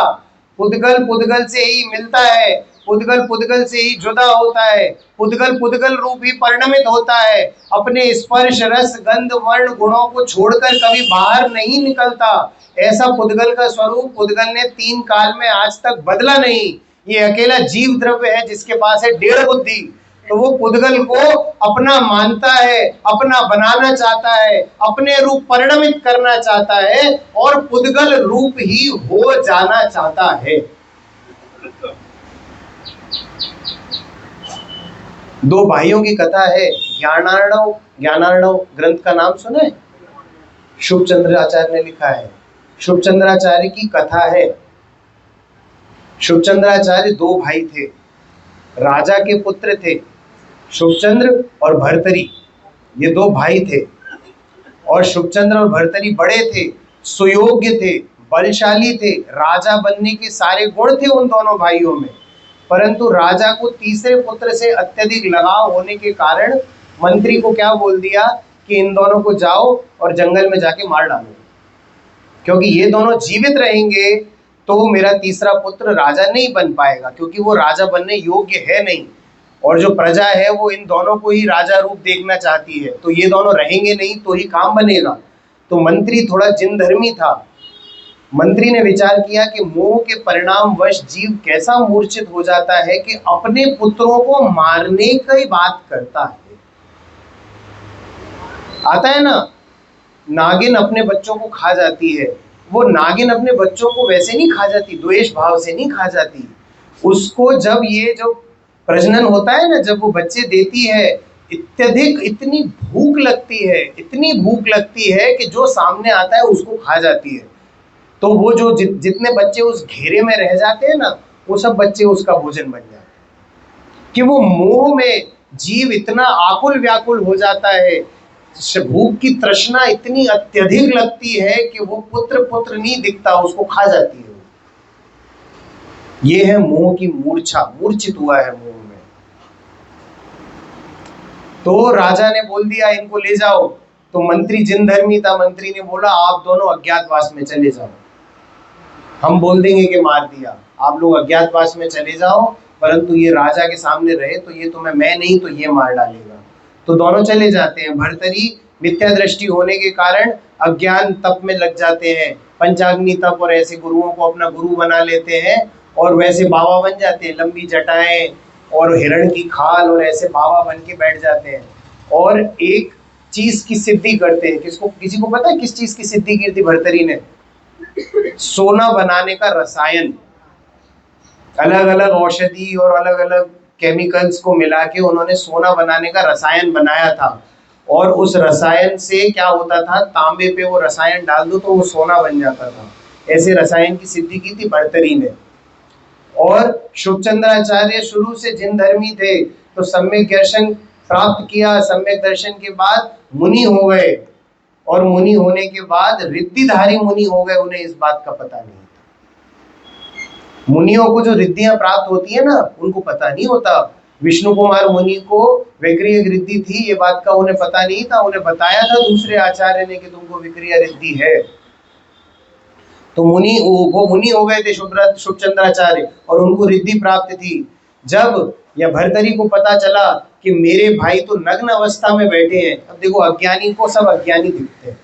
पुद्गल से ही मिलता है, पुद्गल से ही जुदा होता है, पुद्गल रूप ही परिणमित होता है। अपने स्पर्श रस गंध वर्ण गुणों को छोड़कर कभी बाहर नहीं निकलता। ऐसा पुद्गल का स्वरूप पुद्गल ने 3 काल में आज तक बदला नहीं। ये अकेला जीव द्रव्य है जिसके पास है 1.5 बुद्धि। तो वो पुद्गल को अपना मानता है, अपना बनाना चाहता है, अपने रूप परिणमित करना चाहता है और पुद्गल रूप ही हो जाना चाहता है। 2 भाइयों की कथा है। ज्ञानार्णव ग्रंथ का नाम सुना है? शुभचंद्र आचार्य ने लिखा है। शुभचंद्राचार्य की कथा है। शुभचंद्राचार्य 2 भाई थे, राजा के पुत्र थे। शुभचंद्र और भर्तरी, ये 2 भाई थे। और शुभचंद्र और भर्तरी बड़े थे, सुयोग्य थे, बलशाली थे, राजा बनने के सारे गुण थे उन दोनों भाइयों में। परंतु राजा को तीसरे पुत्र से अत्यधिक लगाव होने के कारण मंत्री को क्या बोल दिया कि इन दोनों को जाओ और जंगल में जाके मार डालो, क्योंकि ये दोनों जीवित रहेंगे तो मेरा तीसरा पुत्र राजा नहीं बन पाएगा, क्योंकि वो राजा बनने योग्य है नहीं। और जो प्रजा है वो इन दोनों को ही राजा रूप देखना चाहती है, तो ये दोनों रहेंगे नहीं तो ही काम बनेगा। तो मंत्री थोड़ा जिनधर्मी था, मंत्री ने विचार किया कि मोह के परिणाम वश जीव कैसा मूर्छित हो जाता है कि अपने पुत्रों को मारने की बात करता है। आता है ना, नागिन अपने बच्चों को खा जाती है। वो नागिन अपने बच्चों को वैसे नहीं खा जाती, द्वेष भाव से नहीं खा जाती। उसको जब ये जो प्रजनन होता है ना, जब वो बच्चे देती है, अत्यधिक इतनी भूख लगती है, इतनी भूख लगती है कि जो सामने आता है उसको खा जाती है। तो वो जो जितने बच्चे उस घेरे में रह जाते हैं ना, वो सब बच्चे उसका भोजन बन जाते हैं। कि वो मोह में जीव इतना आकुल व्याकुल हो जाता है, भूख की तृष्णा इतनी अत्यधिक लगती है कि वो पुत्र पुत्र नहीं दिखता, उसको खा जाती है। ये है मोह की मूर्छा, मूर्छित हुआ है मोह में। तो राजा ने बोल दिया इनको ले जाओ। तो मंत्री जिन धर्मी था, मंत्री ने बोला आप दोनों अज्ञातवास में चले जाओ, हम बोल देंगे कि मार दिया, आप लोग अज्ञातवास में चले जाओ, परंतु ये राजा के सामने रहे तो ये तुम्हें, मैं नहीं तो ये मार डालेगा। तो दोनों चले जाते हैं। भर्तरी मिथ्या दृष्टि होने के कारण अज्ञान तप में लग जाते हैं, पंचाग्नि तप, और ऐसे गुरुओं को अपना गुरु बना लेते हैं और वैसे बाबा बन जाते हैं, लंबी जटाएं और हिरण की खाल, और ऐसे बाबा बन के बैठ जाते हैं और एक चीज की सिद्धि करते हैं। किसको, किसी को पता है किस चीज की सिद्धि की थी भर्तरी ने? सोना बनाने का रसायन, अलग अलग औषधि और अलग अलग केमिकल्स को मिला के उन्होंने सोना बनाने का रसायन बनाया था। और उस रसायन से क्या होता था, तांबे पे वो रसायन डाल दो तो वो सोना बन जाता था। ऐसे रसायन की सिद्धि की थी भर्तरी ने। और शुभचंद्राचार्य शुरू से जिन धर्मी थे, तो सम्यक दर्शन प्राप्त किया। सम्यक दर्शन के बाद मुनि हो गए, और मुनि होने के बाद रिद्धिधारी मुनि हो गए। उन्हें इस बात का पता नहीं था। मुनियों को जो रिद्धियां प्राप्त होती है ना, उनको पता नहीं होता। विष्णु कुमार मुनि को विक्रिय रिद्धि थी, ये बात का उन्हें पता नहीं था। उन्हें बताया था दूसरे आचार्य ने कि तुमको विक्रिय रिद्धि है। तो मुनि, वो मुनि हो गए थे शुभचंद्राचार्य, और उनको रिद्धि प्राप्त थी। जब या भर्तरी को पता चला कि मेरे भाई तो नग्न अवस्था में बैठे हैं। अब देखो, अज्ञानी को सब अज्ञानी दिखते हैं,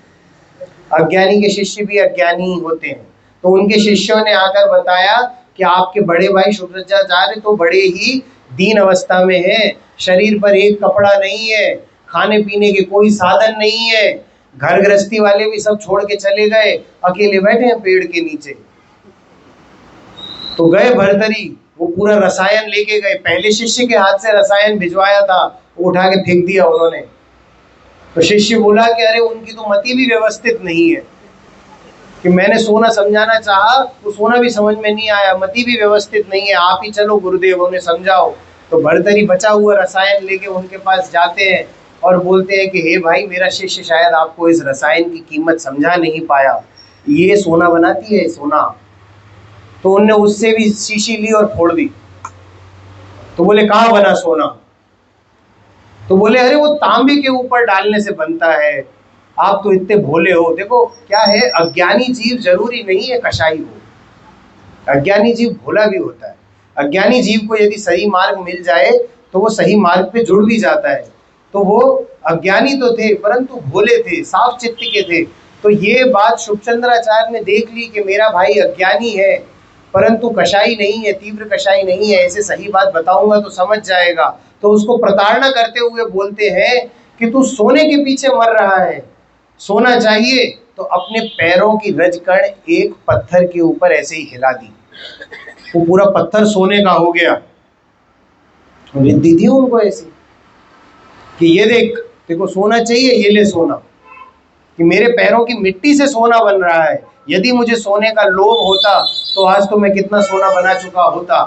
अज्ञानी के शिष्य भी अज्ञानी होते हैं। तो उनके शिष्यों ने आकर बताया कि आपके बड़े भाई शुभचंद्राचार्य तो बड़े ही दीन अवस्था में हैं, शरीर पर एक कपड़ा नहीं है, खाने पीने के कोई साधन नहीं है, घर गृहस्थी वाले भी सब छोड़ के चले गए, अकेले बैठे हैं पेड़ के नीचे। तो गए भर्तरी, वो पूरा रसायन लेके गए। पहले शिष्य के हाथ से रसायन भिजवाया था, वो उठा के फेंक दिया उन्होंने। तो शिष्य बोला कि अरे उनकी तो मति भी व्यवस्थित नहीं है, कि मैंने सोना समझाना चाहा तो सोना भी समझ में नहीं आया, मति भी व्यवस्थित नहीं है, आप ही चलो गुरुदेव, उन्हें समझाओ। तो भर्तरी बचा हुआ रसायन लेके उनके पास जाते हैं और बोलते हैं कि हे भाई, मेरा शिष्य शायद आपको इस रसायन की कीमत समझा नहीं पाया, ये सोना बनाती है, सोना। तो उनने उससे भी शीशी ली और फोड़ दी। तो बोले कहाँ बना सोना? तो बोले अरे वो तांबे के ऊपर डालने से बनता है, आप तो इतने भोले हो। देखो क्या है, अज्ञानी जीव जरूरी नहीं है कसाई हो, अज्ञानी जीव भोला भी होता है। अज्ञानी जीव को यदि सही मार्ग मिल जाए तो वो सही मार्ग पे जुड़ भी जाता है। तो वो अज्ञानी तो थे परंतु भोले थे, साफ चित्त के थे। तो ये बात शुभचंद्राचार्य ने देख ली कि मेरा भाई अज्ञानी है परंतु कसाई नहीं है, तीव्र कसाई नहीं है, ऐसे सही बात बताऊंगा तो समझ जाएगा। तो उसको प्रताड़ना करते हुए बोलते हैं कि तू सोने के पीछे मर रहा है, सोना चाहिए तो अपने पैरों की रजकण एक पत्थर के ऊपर ऐसे ही हिला दी, वो पूरा पत्थर सोने का हो गया। रिद्धि थी उनको ऐसी कि ये देख, देखो सोना चाहिए, ये ले सोना, कि मेरे पैरों की मिट्टी से सोना बन रहा है। यदि मुझे सोने का लोभ होता तो आज तो मैं कितना सोना बना चुका होता।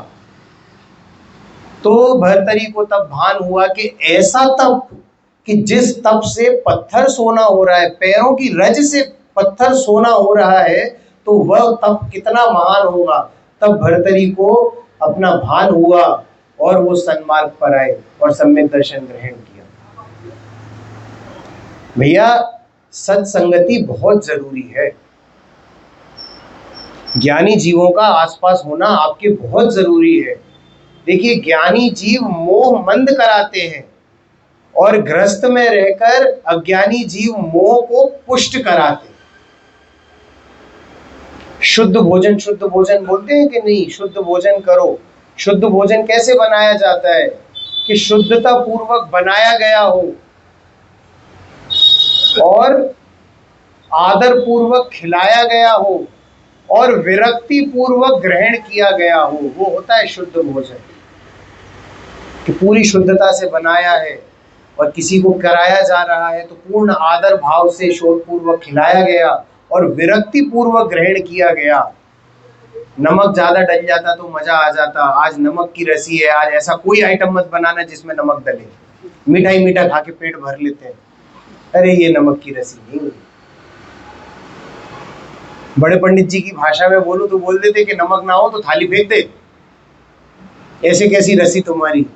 तो भर्तरी को तब भान हुआ कि ऐसा तप, कि जिस तप से पत्थर सोना हो रहा है, पैरों की रज से पत्थर सोना हो रहा है, तो वह तप कितना महान होगा। तब भर्तरी को अपना भान हुआ और वो सन्मार्ग पर आए और सम्यक दर्शन ग्रहण किया। भैया सत्संगति बहुत जरूरी है, ज्ञानी जीवों का आसपास होना आपके बहुत जरूरी है। देखिए, ज्ञानी जीव मोह मंद कराते हैं और ग्रस्त में रहकर अज्ञानी जीव मोह को पुष्ट कराते हैं। शुद्ध भोजन बोलते हैं कि नहीं? शुद्ध भोजन करो। शुद्ध भोजन कैसे बनाया जाता है? कि शुद्धता पूर्वक बनाया गया हो और आदर पूर्वक खिलाया गया हो और विरक्ति पूर्वक ग्रहण किया गया हो, वो होता है शुद्ध भोजन। कि पूरी शुद्धता से बनाया है और किसी को कराया जा रहा है तो पूर्ण आदर भाव से शोध पूर्वक खिलाया गया और विरक्ति पूर्वक ग्रहण किया गया। नमक ज्यादा डल जाता तो मजा आ जाता, आज नमक की रसी है, आज ऐसा कोई आइटम मत बनाना जिसमें नमक डले। मिठाई मीठा खा के पेट भर लेते हैं, अरे ये नमक की रसी नहीं। बड़े पंडित जी की भाषा में बोलूं तो बोल देते कि नमक ना हो तो थाली फेंक दे। ऐसे कैसी रसी तुम्हारी?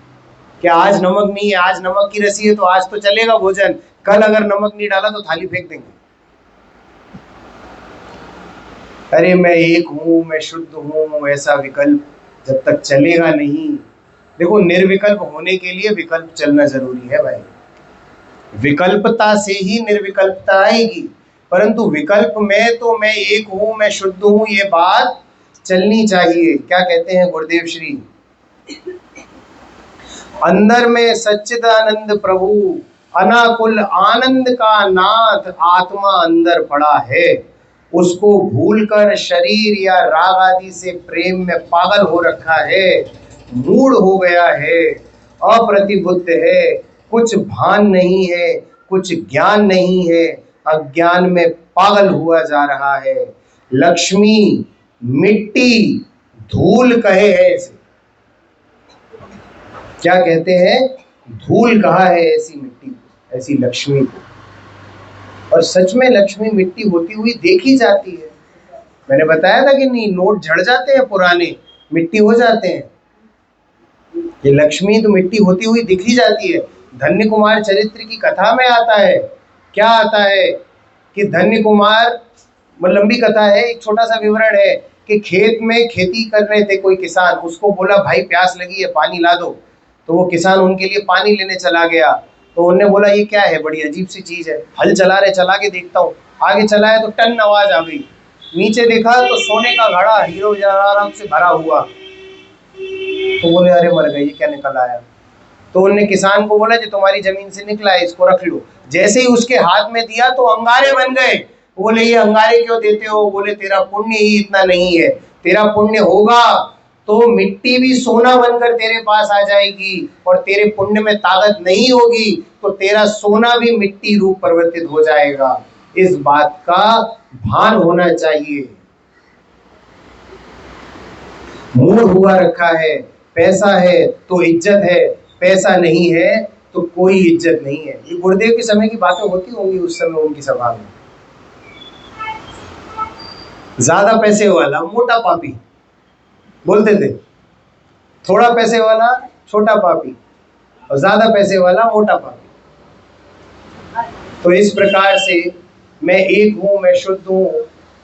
क्या आज नमक नहीं है, आज नमक की रसी है तो आज तो चलेगा भोजन, कल अगर नमक नहीं डाला तो थाली फेंक देंगे। अरे मैं एक हूं, मैं शुद्ध हूं, ऐसा विकल्प जब तक चलेगा नहीं। देखो, निर्विकल्प होने के लिए विकल्प चलना जरूरी है भाई। विकल्पता से ही निर्विकल्पता आएगी, परंतु विकल्प में तो मैं एक हूं, मैं शुद्ध हूं, ये बात चलनी चाहिए। क्या कहते हैं गुरुदेव श्री? अंदर में सच्चिदानंद प्रभु, अनाकुल आनंद का नाथ आत्मा अंदर पड़ा है, उसको भूलकर शरीर या राग आदि से प्रेम में पागल हो रखा है, मूढ़ हो गया है, अप्रतिबुद्ध है, कुछ भान नहीं है, कुछ ज्ञान नहीं है, अज्ञान में पागल हुआ जा रहा है। लक्ष्मी मिट्टी धूल कहे है इसे। क्या कहते हैं? धूल कहा है ऐसी मिट्टी को, ऐसी लक्ष्मी को। और सच में लक्ष्मी मिट्टी होती हुई देखी जाती है। मैंने बताया था कि नहीं, नोट झड़ जाते हैं पुराने, मिट्टी हो जाते हैं। ये लक्ष्मी तो मिट्टी होती हुई दिखी जाती है। धन्य कुमार चरित्र की कथा में आता है, क्या आता है कि धन्य कुमार, लंबी कथा है, एक छोटा सा विवरण है कि खेत में खेती कर रहे थे कोई किसान, उसको बोला भाई प्यास लगी है पानी ला दो। तो वो किसान उनके लिए पानी लेने चला गया। तो उन्होंने बोला ये क्या है, बड़ी अजीब सी चीज है, हल चला रहे, चला के देखता हूँ। आगे चलाया तो टन आवाज आ गई, नीचे देखा तो सोने का घड़ा हीरो जवाहरात से भरा हुआ। तो बोले अरे मर गए, ये क्या निकल आया? तो उन्होंने किसान को बोला जो तुम्हारी जमीन से निकला है इसको रख लो। जैसे ही उसके हाथ में दिया तो अंगारे बन गए। बोले ये अंगारे क्यों देते हो? बोले तेरा पुण्य ही इतना नहीं है, तेरा पुण्य होगा तो मिट्टी भी सोना बनकर तेरे पास आ जाएगी, और तेरे पुण्य में ताकत नहीं होगी तो तेरा सोना भी मिट्टी रूप परिवर्तित हो जाएगा। इस बात का भान होना चाहिए। मूड हुआ रखा है, पैसा है तो इज्जत है, पैसा नहीं है तो कोई इज्जत नहीं है। ये गुरुदेव के समय की बातें होती होंगी उस समय उनकी सभा में। ज्यादा पैसे वाला मोटा पापी बोलते थे, थोड़ा पैसे वाला छोटा पापी, और ज्यादा पैसे वाला मोटा पापी। तो इस प्रकार से मैं एक हूं, मैं शुद्ध हूं,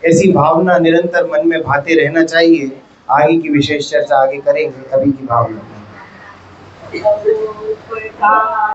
ऐसी भावना निरंतर मन में भाते रहना चाहिए। आगे की विशेष चर्चा आगे करेंगे, अभी की भावना।